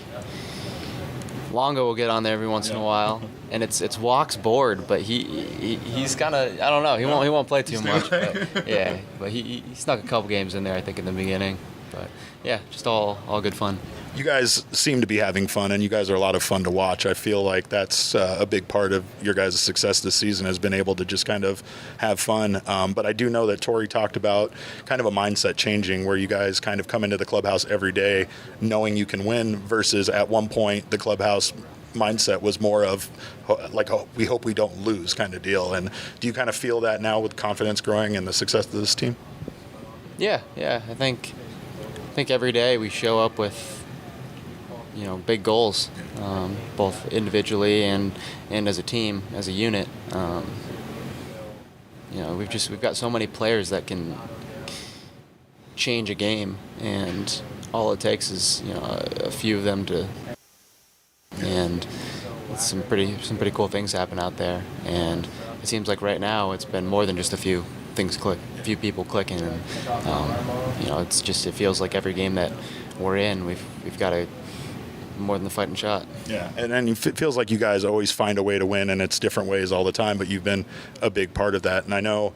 Longo will get on there every once in a while, and it's Walk's board, but he's kind of, I don't know, he won't play too much, but yeah, but he snuck a couple games in there, I think, in the beginning, but yeah, just all good fun. You guys seem to be having fun, and you guys are a lot of fun to watch. I feel like that's a big part of your guys' success this season, has been able to just kind of have fun. But I do know that Torrey talked about kind of a mindset changing, where you guys kind of come into the clubhouse every day knowing you can win, versus at one point the clubhouse mindset was more of like, we hope we don't lose kind of deal. And do you kind of feel that now with confidence growing and the success of this team? Yeah, I think every day we show up with, you know, big goals, both individually and as a team, as a unit. You know, we've got so many players that can change a game, and all it takes is, you know, a few of them to, and some pretty cool things happen out there. And it seems like right now it's been more than just a few things click, a few people clicking, and you know, it feels like every game that we're in, we've got a more than the fighting shot. Yeah, and it feels like you guys always find a way to win, and it's different ways all the time, but you've been a big part of that. And I know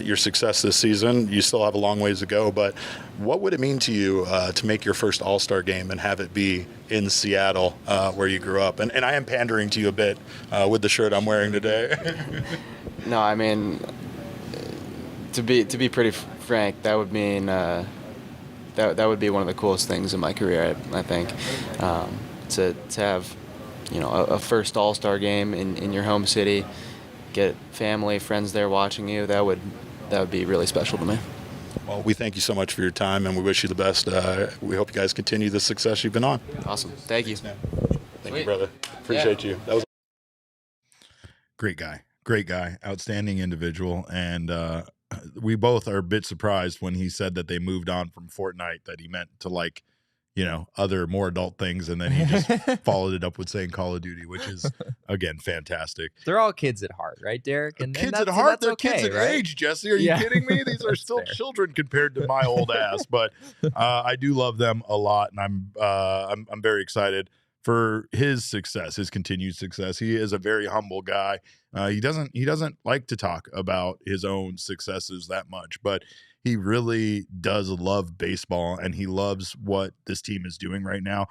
your success this season, you still have a long ways to go, but what would it mean to you to make your first All-Star game and have it be in Seattle, where you grew up? And I am pandering to you a bit with the shirt I'm wearing today. No, I mean, to be pretty frank, that would mean that would be one of the coolest things in my career, I think, to have, you know, a first All-Star game in your home city, get family, friends there watching you. That would be really special to me. Well, we thank you so much for your time, and we wish you the best. We hope you guys continue the success you've been on. Awesome. Thank you. Thank you, brother. Appreciate you. That was great guy, outstanding individual, and we both are a bit surprised when he said that they moved on from Fortnite, that he meant to, like, you know, other more adult things, and then he just followed it up with saying Call of Duty, which is, again, fantastic. They're all kids at heart, right, Derek? And kids at heart, they're kids at age, Jesse. Are you kidding me? These are still children compared to my old ass. But I do love them a lot, and I'm very excited for his success, his continued success. He is a very humble guy. He doesn't like to talk about his own successes that much, but he really does love baseball, and he loves what this team is doing right now.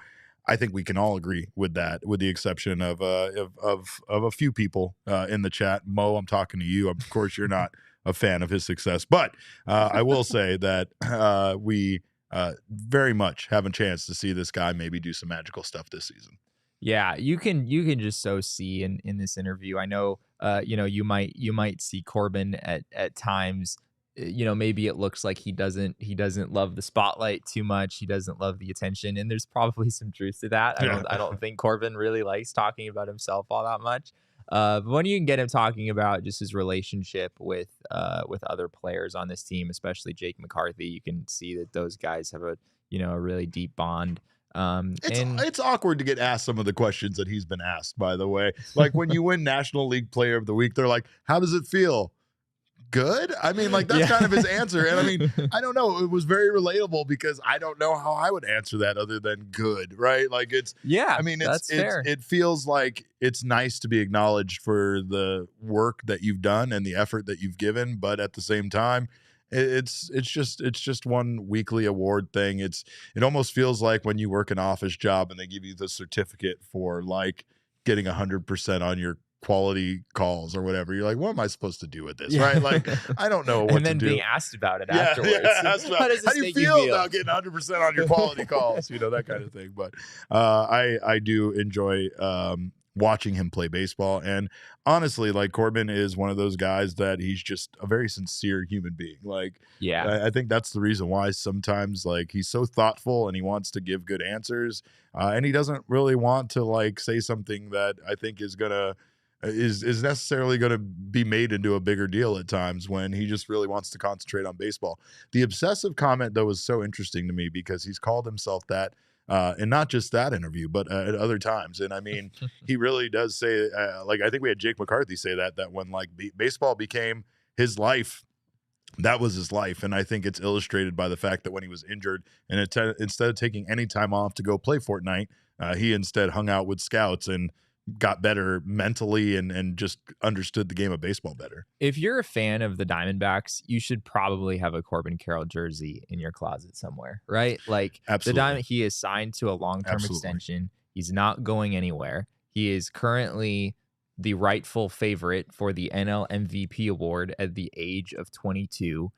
I think we can all agree with that, with the exception of a few people in the chat. Mo, I'm talking to you. Of course, you're not a fan of his success. But I will say that we very much have a chance to see this guy maybe do some magical stuff this season. Yeah, you can just so see in this interview. I know, you might see Corbin at times. Maybe it looks like he doesn't love the spotlight too much. He doesn't love the attention, and there's probably some truth to that. I don't think Corbin really likes talking about himself all that much. But when you can get him talking about just his relationship with other players on this team, especially Jake McCarthy, you can see that those guys have a really deep bond. It's awkward to get asked some of the questions that he's been asked, by the way. Like when you win National League Player of the Week, they're like, how does it feel? Good. I mean, like that's kind of his answer. And I mean, I don't know. It was very relatable because I don't know how I would answer that other than good, right? Like that's fair. It feels like it's nice to be acknowledged for the work that you've done and the effort that you've given, but at the same time, it's just one weekly award thing. It almost feels like when you work an office job and they give you the certificate for like getting 100% on your quality calls or whatever. You're like, what am I supposed to do with this? Right? Like, I don't know what to do. And then being asked about it afterwards. How do you feel about getting 100% on your quality calls? That kind of thing. But I do enjoy watching him play baseball. And honestly, like Corbin is one of those guys that he's just a very sincere human being. Like, I think that's the reason why sometimes like he's so thoughtful and he wants to give good answers. And he doesn't really want to like say something that I think is necessarily going to be made into a bigger deal at times when he just really wants to concentrate on baseball. The obsessive comment, though, was so interesting to me because he's called himself that, and not just that interview, but at other times. And I mean, he really does say, like, I think we had Jake McCarthy say that when like baseball became his life, that was his life. And I think it's illustrated by the fact that when he was injured and instead of taking any time off to go play Fortnite, he instead hung out with scouts and got better mentally and just understood the game of baseball better. If you're a fan of the Diamondbacks, you should probably have a Corbin Carroll jersey in your closet somewhere, right? Like Absolutely. he is signed to a long-term extension. He's not going anywhere. He is currently the rightful favorite for the NL MVP award at the age of 22.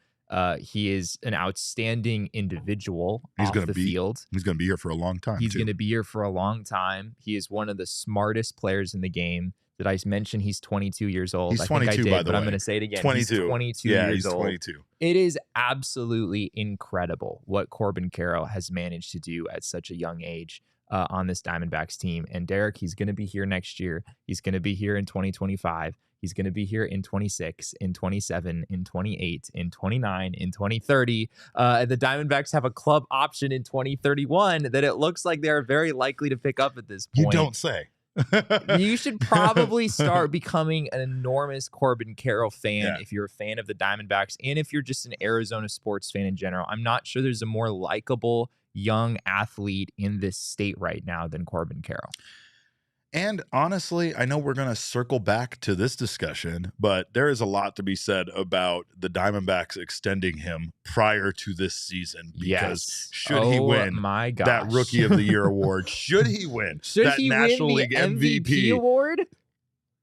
He is an outstanding individual off the field. He's going to be here for a long time. He's going to be here for a long time. He is one of the smartest players in the game. Did I mention he's 22 years old? He's 22, I think I did, by the way. But I'm going to say it again. 22. He's 22 years old. 22. It is absolutely incredible what Corbin Carroll has managed to do at such a young age on this Diamondbacks team. And Derek, he's going to be here next year. He's going to be here in 2025. He's going to be here in 26, in 27, in 28, in 29, in 2030. The Diamondbacks have a club option in 2031 that it looks like they are very likely to pick up at this point. You don't say. You should probably start becoming an enormous Corbin Carroll fan if you're a fan of the Diamondbacks and if you're just an Arizona sports fan in general. I'm not sure there's a more likable young athlete in this state right now than Corbin Carroll. And honestly, I know we're going to circle back to this discussion, but there is a lot to be said about the Diamondbacks extending him prior to this season. Because should he win that Rookie of the Year award, should he win that National League MVP award,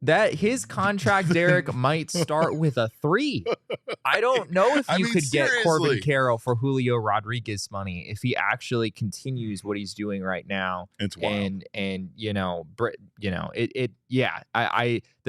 that his contract, Derek, might start with a 3. I don't know if you could get Corbin Carroll for Julio Rodriguez money if he actually continues what he's doing right now. It's wild. And the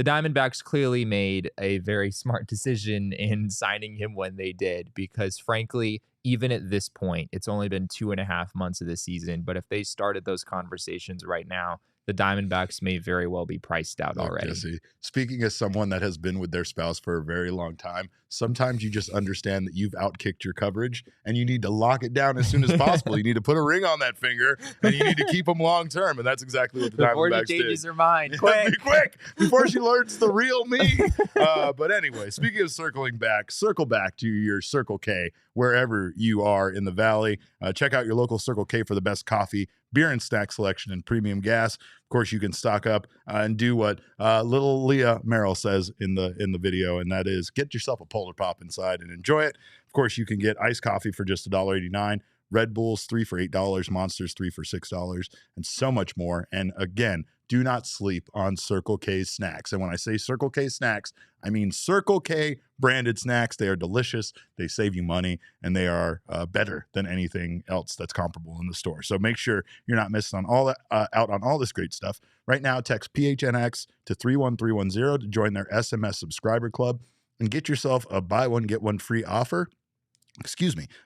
Diamondbacks clearly made a very smart decision in signing him when they did, because frankly, even at this point, it's only been 2.5 months of the season. But if they started those conversations right now, the Diamondbacks may very well be priced out already. Jesse, speaking as someone that has been with their spouse for a very long time, sometimes you just understand that you've outkicked your coverage and you need to lock it down as soon as possible. You need to put a ring on that finger and you need to keep them long term. And that's exactly what the Diamondbacks did. Before she changes her mind. Quick. Before she learns the real me. But anyway, speaking of circling back, circle back to your Circle K wherever you are in the Valley. Check out your local Circle K for the best coffee, beer and snack selection, and premium gas. Of course, you can stock up and do what little Leah Merrill says in the video, and that is get yourself a Polar Pop inside and enjoy it. Of course, you can get iced coffee for just $1.89, Red Bulls 3 for $8, Monsters 3 for $6, and so much more. And again, do not sleep on Circle K snacks. And when I say Circle K snacks, I mean Circle K branded snacks. They are delicious. They save you money, and they are better than anything else that's comparable in the store. So make sure you're not missing on all that, out on all this great stuff. Right now, text PHNX to 31310 to join their SMS subscriber club and get yourself a buy one, get one free offer.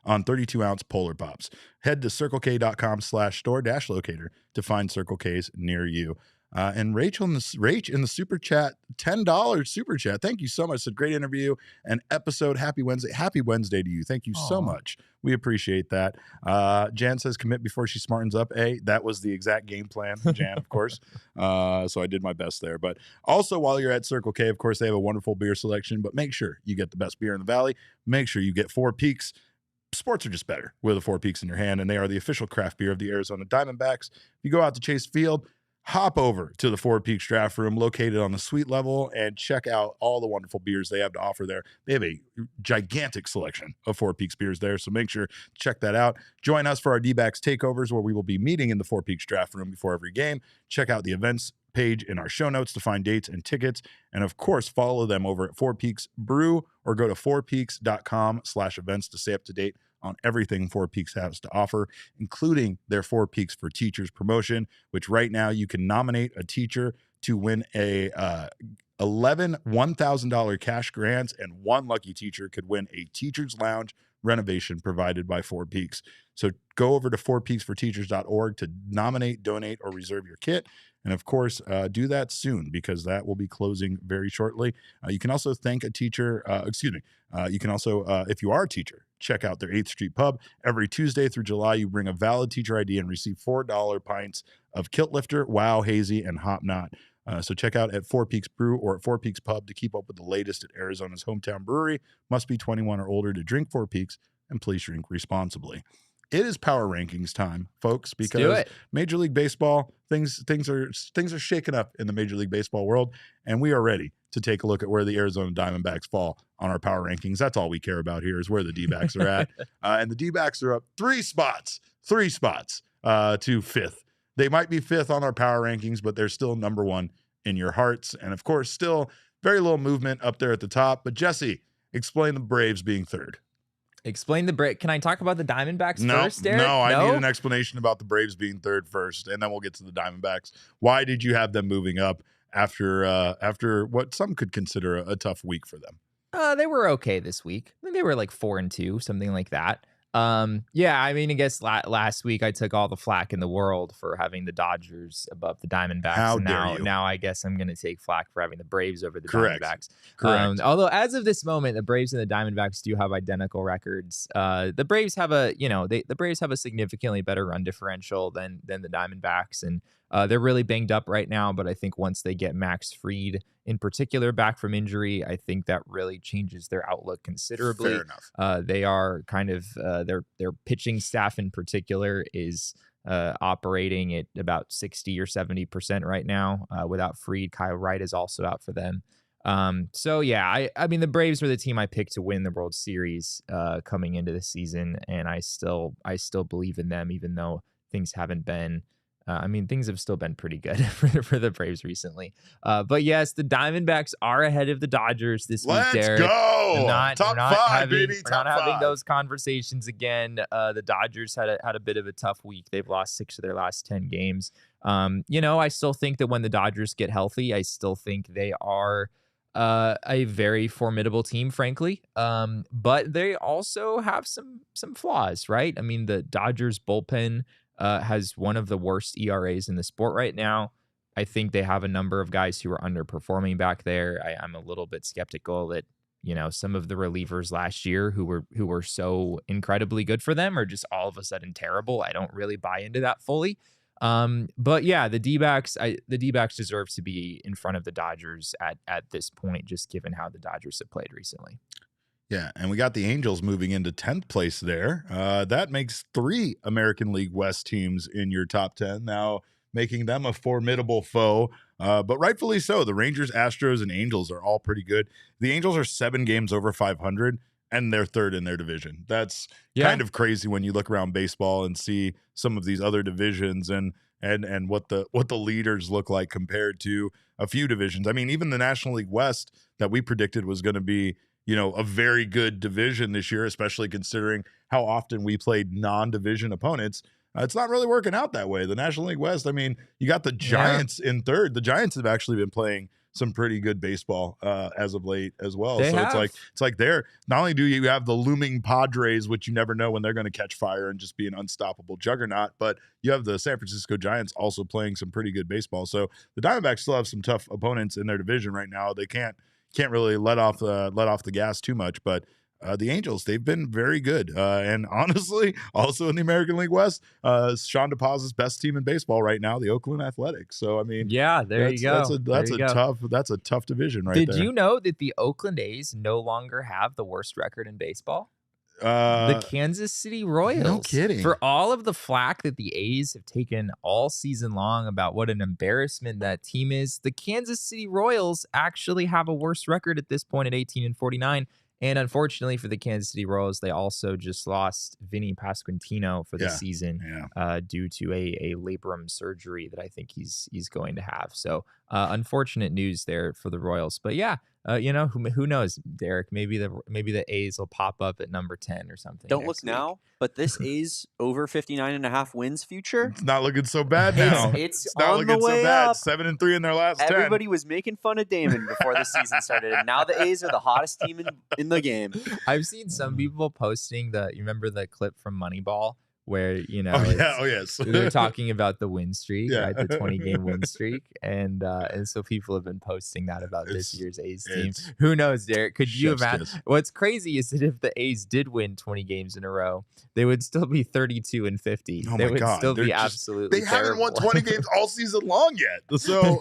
On 32-ounce Polar Pops. Head to circlek.com/store-locator to find Circle K's near you. And Rach in the super chat, $10 super chat. Thank you so much. It's a great interview and episode. Happy Wednesday. Happy Wednesday to you. Thank you so much. We appreciate that. Jan says commit before she smartens up. That was the exact game plan, Jan, of course. So I did my best there. But also while you're at Circle K, of course, they have a wonderful beer selection, but make sure you get the best beer in the Valley. Make sure you get Four Peaks. Sports are just better with a Four Peaks in your hand, and they are the official craft beer of the Arizona Diamondbacks. If you go out to Chase Field, hop over to the Four Peaks draft room located on the suite level and check out all the wonderful beers they have to offer there. They have a gigantic selection of Four Peaks beers there, so make sure to check that out. Join us for our D-backs takeovers where we will be meeting in the Four Peaks draft room before every game. Check out the events page in our show notes to find dates and tickets. And of course, follow them over at Four Peaks Brew or go to fourpeaks.com/events to stay up to date on everything Four Peaks has to offer, including their Four Peaks for Teachers promotion, which right now you can nominate a teacher to win a 11 $1,000 cash grants, and one lucky teacher could win a teacher's lounge renovation provided by Four Peaks. So go over to fourpeaksforteachers.org to nominate, donate, or reserve your kit. And of course, do that soon because that will be closing very shortly. You can also thank a teacher. You can also, if you are a teacher, check out their 8th Street Pub. Every Tuesday through July, you bring a valid teacher ID and receive $4 pints of Kilt Lifter, Wow, Hazy, and Hop Knot. So check out at Four Peaks Brew or at Four Peaks Pub to keep up with the latest at Arizona's hometown brewery. Must be 21 or older to drink Four Peaks, and please drink responsibly. It is power rankings time, folks, because Major League Baseball, things are shaking up in the Major League Baseball world, and we are ready to take a look at where the Arizona Diamondbacks fall on our power rankings. That's all we care about here is where the D-backs are at. And the D-backs are up three spots to 5th. They might be 5th on our power rankings, but they're still number 1 in your hearts. And of course, still very little movement up there at the top. But Jesse, explain the Braves being 3rd. Explain the Braves. Can I talk about the Diamondbacks first, Derek? No, I need an explanation about the Braves being 3rd first, and then we'll get to the Diamondbacks. Why did you have them moving up after what some could consider a tough week for them? They were okay this week. I mean, they were like 4-2, something like that. I mean, I guess last week I took all the flack in the world for having the Dodgers above the Diamondbacks. How dare you? Now I guess I'm going to take flack for having the Braves over the Correct. Diamondbacks. Correct. Although as of this moment, the Braves and the Diamondbacks do have identical records. The Braves have the Braves have a significantly better run differential than the Diamondbacks, and they're really banged up right now. But I think once they get Max Fried in particular back from injury, I think that really changes their outlook considerably. Fair enough. They are kind of their pitching staff in particular is operating at about 60 or 70% right now. Without Fried, Kyle Wright is also out for them. I mean, the Braves were the team I picked to win the World Series coming into the season, and I still believe in them, even though things haven't been. Things have still been pretty good for the Braves recently. But yes, the Diamondbacks are ahead of the Dodgers this week, Derek. Let's go! Top 5, baby. We're not having those conversations again. The Dodgers had a bit of a tough week. They've lost 6 of their last 10 games. I still think that when the Dodgers get healthy, I still think they are a very formidable team, frankly. But they also have some flaws, right? I mean, the Dodgers bullpen has one of the worst ERAs in the sport right now. I think they have a number of guys who are underperforming back there. I'm a little bit skeptical that, some of the relievers last year who were so incredibly good for them are just all of a sudden terrible. I don't really buy into that fully. But yeah, the D-backs deserve to be in front of the Dodgers at this point, just given how the Dodgers have played recently. Yeah, and we got the Angels moving into 10th place there. That makes 3 American League West teams in your top 10, now making them a formidable foe. But rightfully so. The Rangers, Astros, and Angels are all pretty good. The Angels are 7 games over 500, and they're 3rd in their division. That's kind of crazy when you look around baseball and see some of these other divisions. And and what the leaders look like compared to a few divisions. I mean, even the National League West that we predicted was going to be, a very good division this year, especially considering how often we played non-division opponents. It's not really working out that way. The National League West, I mean, you got the Giants in third. The Giants have actually been playing some pretty good baseball as of late as well. It's like they're not only do you have the looming Padres, which you never know when they're going to catch fire and just be an unstoppable juggernaut, but you have the San Francisco Giants also playing some pretty good baseball. So the Diamondbacks still have some tough opponents in their division right now. They can't really let off the gas too much, but the Angels, they've been very good. And honestly, also in the American League West, Sean DePaz's best team in baseball right now, the Oakland Athletics. So, I mean, yeah, there you go. That's a tough division right there. Did you know that the Oakland A's no longer have the worst record in baseball? The Kansas City Royals. No kidding. For all of the flack that the A's have taken all season long about what an embarrassment that team is, the Kansas City Royals actually have a worse record at this point at 18-49. And unfortunately for the Kansas City Royals, they also just lost Vinny Pasquantino for the season due to a labrum surgery that I think he's going to have. So unfortunate news there for the Royals. But yeah, who knows, Derek? Maybe the A's will pop up at number 10 or something. Don't look now, but this A's over 59.5 wins future. It's not looking so bad now. It's not on looking the way so bad. up. 7-3 in their last 10. Everybody was making fun of Damon before the season started, and now the A's are the hottest team in the game. I've seen some people posting you remember the clip from Moneyball where they're talking about the win streak, right? The 20-game win streak, and so people have been posting that about this year's A's team. Who knows, Derek? Could you imagine? What's crazy is that if the A's did win 20 games in a row, they would still be 32-50. Oh they my would God. still be absolutely. They haven't won 20 games all season long yet. So.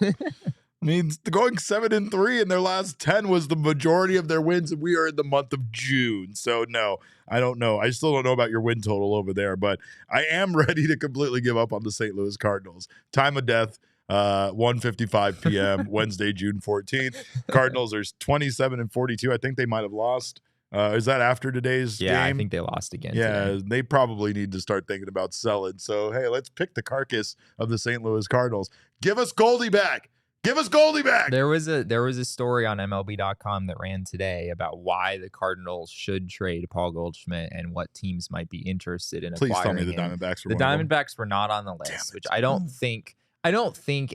I mean, going 7-3 in their last 10 was the majority of their wins, and we are in the month of June. So, no, I don't know. I still don't know about your win total over there, but I am ready to completely give up on the St. Louis Cardinals. Time of death, 1:55 p.m., Wednesday, June 14th. Cardinals are 27-42. I think they might have lost. Is that after today's game? Yeah, I think they lost again. Yeah, today. They probably need to start thinking about selling. So, hey, let's pick the carcass of the St. Louis Cardinals. Give us Goldie back. Give us Goldie back. There was a story on MLB.com that ran today about why the Cardinals should trade Paul Goldschmidt and what teams might be interested in acquiring him. Please tell me the Diamondbacks were The Diamondbacks were not on the list, which I don't think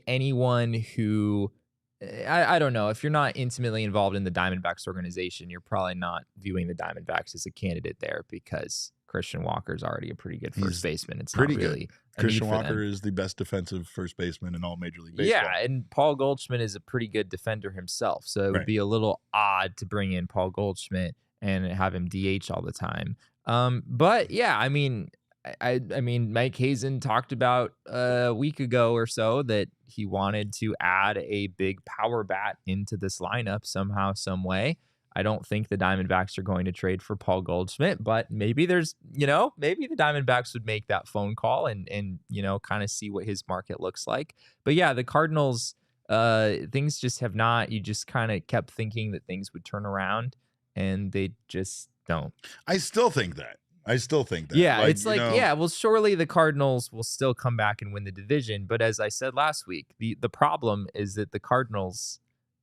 anyone who I don't know, if you're not intimately involved in the Diamondbacks organization, you're probably not viewing the Diamondbacks as a candidate there because Christian Walker's already a pretty good first baseman. It's pretty not really good. Christian Walker is the best defensive first baseman in all Major League Baseball. Yeah, and Paul Goldschmidt is a pretty good defender himself. So it would be a little odd to bring in Paul Goldschmidt and have him DH all the time. But yeah, I mean, Mike Hazen talked about a week ago or so that he wanted to add a big power bat into this lineup somehow, some way. I don't think the Diamondbacks are going to trade for Paul Goldschmidt, but maybe maybe the Diamondbacks would make that phone call and kind of see what his market looks like. But yeah, the Cardinals, things just have not. You just kind of kept thinking that things would turn around, and they just don't. I still think that. Yeah, it's well, surely the Cardinals will still come back and win the division. But as I said last week, the problem is that the Cardinals,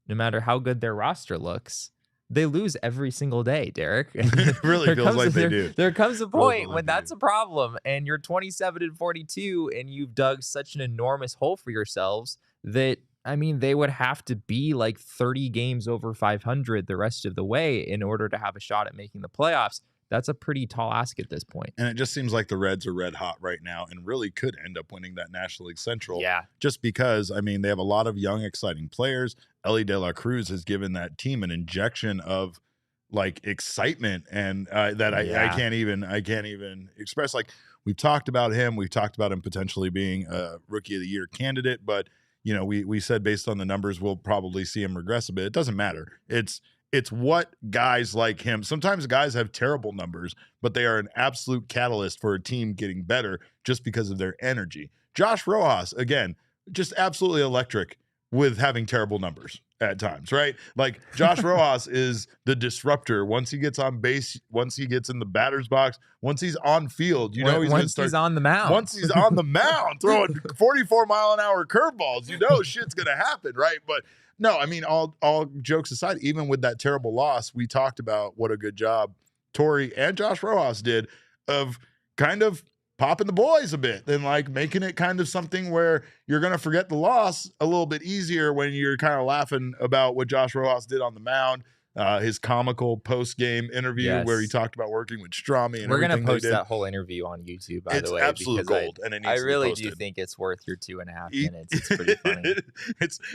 no matter how good their roster looks, they lose every single day, Derek. It really feels like they do. There comes a point when that's a problem, and you're 27-42, and you've dug such an enormous hole for yourselves that, I mean, they would have to be like 30 games over 500 the rest of the way in order to have a shot at making the playoffs. That's a pretty tall ask at this point. And it just seems like the Reds are red hot right now and really could end up winning that National League Central. Yeah. Just because, I mean, they have a lot of young, exciting players. Ellie De La Cruz has given that team an injection of like excitement and that I can't even express. Like, we've talked about him. We've talked about him potentially being a Rookie of the Year candidate, but we said based on the numbers, we'll probably see him regress a bit. It doesn't matter. It's what guys like him. Sometimes guys have terrible numbers, but they are an absolute catalyst for a team getting better just because of their energy. Josh Rojas, again, just absolutely electric with having terrible numbers at times, right? Like Josh Rojas is the disruptor. Once he gets on base, once he gets in the batter's box, once he's on field, you know he's going to start. Once he's on the mound. Once he's on the mound throwing 44-mile-an-hour curveballs, you know shit's going to happen, right? But no, I mean, all jokes aside, even with that terrible loss, we talked about what a good job Torrey and Josh Rojas did of kind of popping the boys a bit and like making it kind of something where you're going to forget the loss a little bit easier when you're kind of laughing about what Josh Rojas did on the mound. His comical post-game interview where he talked about working with Strami and we're going to everything post that whole interview on YouTube, by the way. It's absolute gold, and it needs I to be really posted. do think it's worth your 2.5 minutes. It's pretty funny.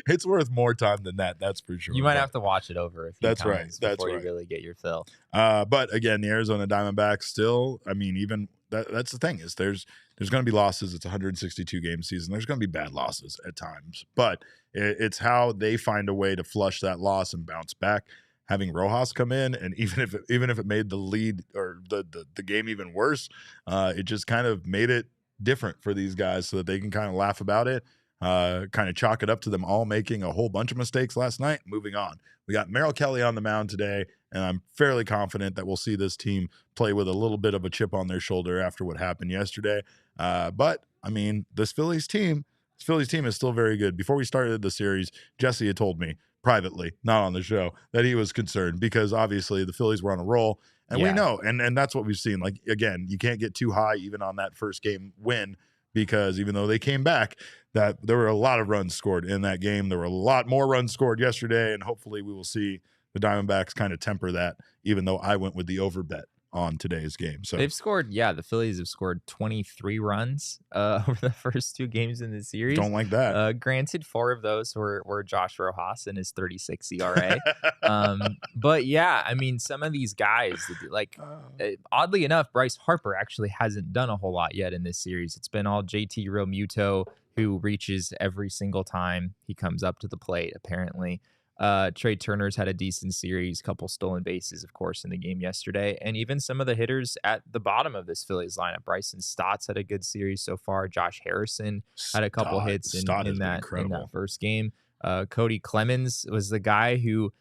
It's worth more time than that, that's for sure. You might have to watch it over a few times before you really get your fill. But again, the Arizona Diamondbacks still, I mean, even that's the thing is there's going to be losses. It's a 162 game season. There's going to be bad losses at times, but it's how they find a way to flush that loss and bounce back. Having Rojas come in, and even if it made the lead or the game even worse, it just kind of made it different for these guys so that they can kind of laugh about it, kind of chalk it up to them all making a whole bunch of mistakes last night. Moving on, we got Merrill Kelly on the mound today, and I'm fairly confident that we'll see this team play with a little bit of a chip on their shoulder after what happened yesterday. But I mean, this Phillies team is still very good. Before we started the series, Jesse had told me privately, not on the show, that he was concerned because obviously the Phillies were on a roll, and we know, and that's what we've seen. Like, again, you can't get too high even on that first game win, because even though they came back, that there were a lot of runs scored in that game. There were a lot more runs scored yesterday, and hopefully we will see the Diamondbacks kind of temper that, even though I went with the over bet on today's game. So they've scored, the Phillies have scored 23 runs over the first 2 games in the series. Don't like that. Granted, 4 of those were Josh Rojas and his 36 ERA. But yeah, I mean, some of these guys, like oddly enough, Bryce Harper actually hasn't done a whole lot yet in this series. It's been all JT Realmuto, who reaches every single time he comes up to the plate, apparently. Trey Turner's had a decent series, couple stolen bases, of course, in the game yesterday. And even some of the hitters at the bottom of this Phillies lineup. Bryson Stott's had a good series so far. Josh Harrison had a couple hits in that first game. Cody Clemens was the guy who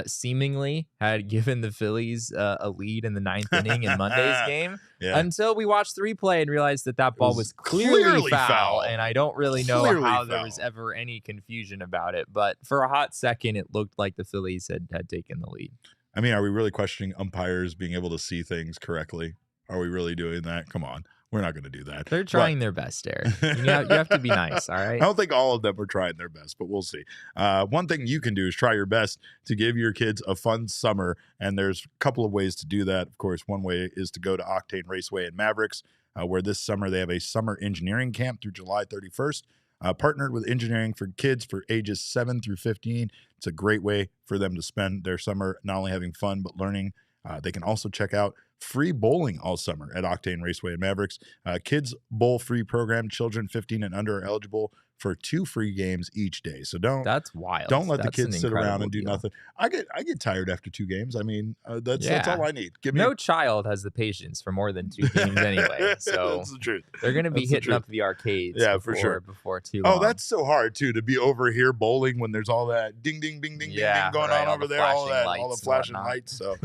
seemingly had given the Phillies a lead in the 9th inning in Monday's game until we watched the replay and realized that ball was clearly foul. And I don't really know how there was ever any confusion about it. But for a hot second, it looked like the Phillies had taken the lead. I mean, are we really questioning umpires being able to see things correctly? Are we really doing that? Come on. We're not going to do that. They're trying their best, Derek. You have to be nice, all right? I don't think all of them are trying their best, but we'll see. One thing you can do is try your best to give your kids a fun summer, and there's a couple of ways to do that. Of course, one way is to go to Octane Raceway in Mavericks, where this summer they have a summer engineering camp through July 31st. Partnered with Engineering for Kids for ages 7 through 15. It's a great way for them to spend their summer not only having fun, but learning. They can also check out free bowling all summer at Octane Raceway in Mavericks. Kids Bowl free program. Children 15 and under are eligible for 2 free games each day. So that's wild. Don't let the kids sit around and do nothing. I get tired after 2 games. I mean, that's all I need. No child has the patience for more than 2 games anyway. So that's the truth. They're going to be hitting up the arcades. For sure. Before too long. Oh, that's so hard too, to be over here bowling when there's all that ding ding ding ding ding going on over there, all the flashing lights. So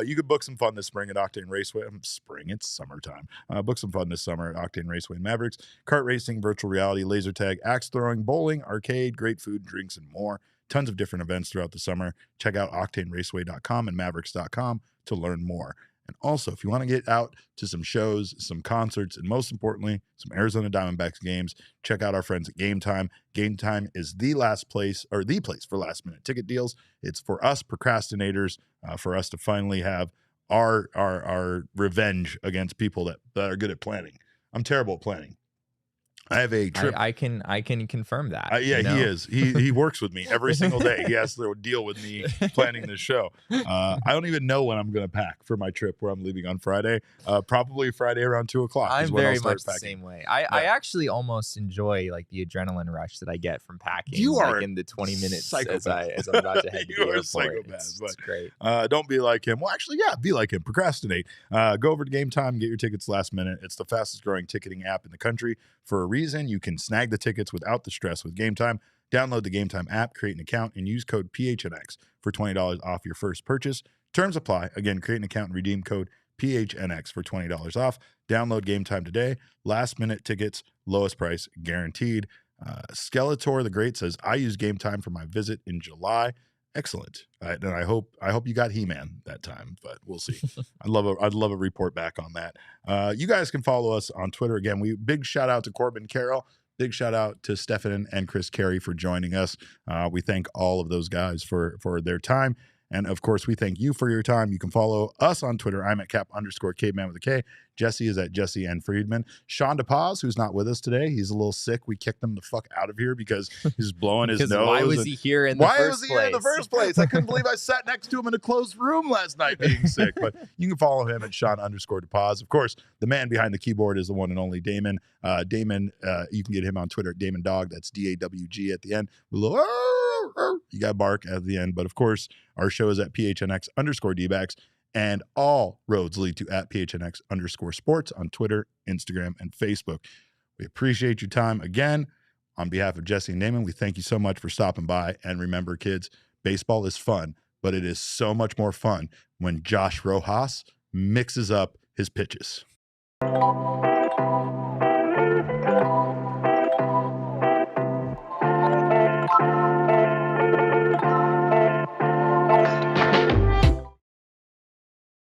you could book some fun this spring at Octane Raceway. Spring, it's summertime. Book some fun this summer at Octane Raceway in Mavericks. Kart racing, virtual reality, laser tag, axe throwing, bowling, arcade, great food, drinks, and more. Tons of different events throughout the summer. Check out octaneraceway.com and mavericks.com to learn more. And also, if you want to get out to some shows, some concerts, and most importantly, some Arizona Diamondbacks games, check out our friends at Game Time. Game Time is the place for last-minute ticket deals. It's for us procrastinators, for us to finally have our revenge against people that are good at planning. I'm terrible at planning. I have a trip. I can confirm that. He is. He works with me every single day. He has to deal with me planning this show. I don't even know when I'm going to pack for my trip where I'm leaving on Friday. Probably Friday around 2:00. I'm very much the same way. I actually almost enjoy like the adrenaline rush that I get from packing. You are in the 20 minutes as I'm about to head to the airport. You are a psychopath. It's great. Don't be like him. Well, actually, be like him. Procrastinate. Go over to Game Time and get your tickets last minute. It's the fastest growing ticketing app in the country. For a reason, you can snag the tickets without the stress with Game Time. Download the Game Time app, create an account, and use code PHNX for $20 off your first purchase. Terms apply. Again, create an account and redeem code PHNX for $20 off. Download Game Time today. Last minute tickets, lowest price guaranteed. Skeletor the Great says, I use Game Time for my visit in July. Excellent. And I hope you got He-Man that time, but we'll see. I'd love a report back on that. You guys can follow us on Twitter. Again, big shout out to Corbin Carroll. Big shout out to Stefan and Chris Caray for joining us. We thank all of those guys for their time. And of course, we thank you for your time. You can follow us on Twitter. I'm at @cap_caveman with a K. Jesse is at Jesse N. Friedman. Sean DePaz, who's not with us today, he's a little sick. We kicked him the fuck out of here because he's blowing his nose. Why was he here in the first place? I couldn't believe I sat next to him in a closed room last night being sick. But you can follow him at Sean_DePaz. Of course, the man behind the keyboard is the one and only Damon. Damon, you can get him on Twitter at Damon Dog. That's DAWG at the end. With a little, you got bark at the end. But of course, our show is at PHNX_Dbacks. And all roads lead to @PHNX_sports on Twitter, Instagram, and Facebook. We appreciate your time. Again, on behalf of Jesse and Damon, we thank you so much for stopping by. And remember, kids, baseball is fun, but it is so much more fun when Josh Rojas mixes up his pitches.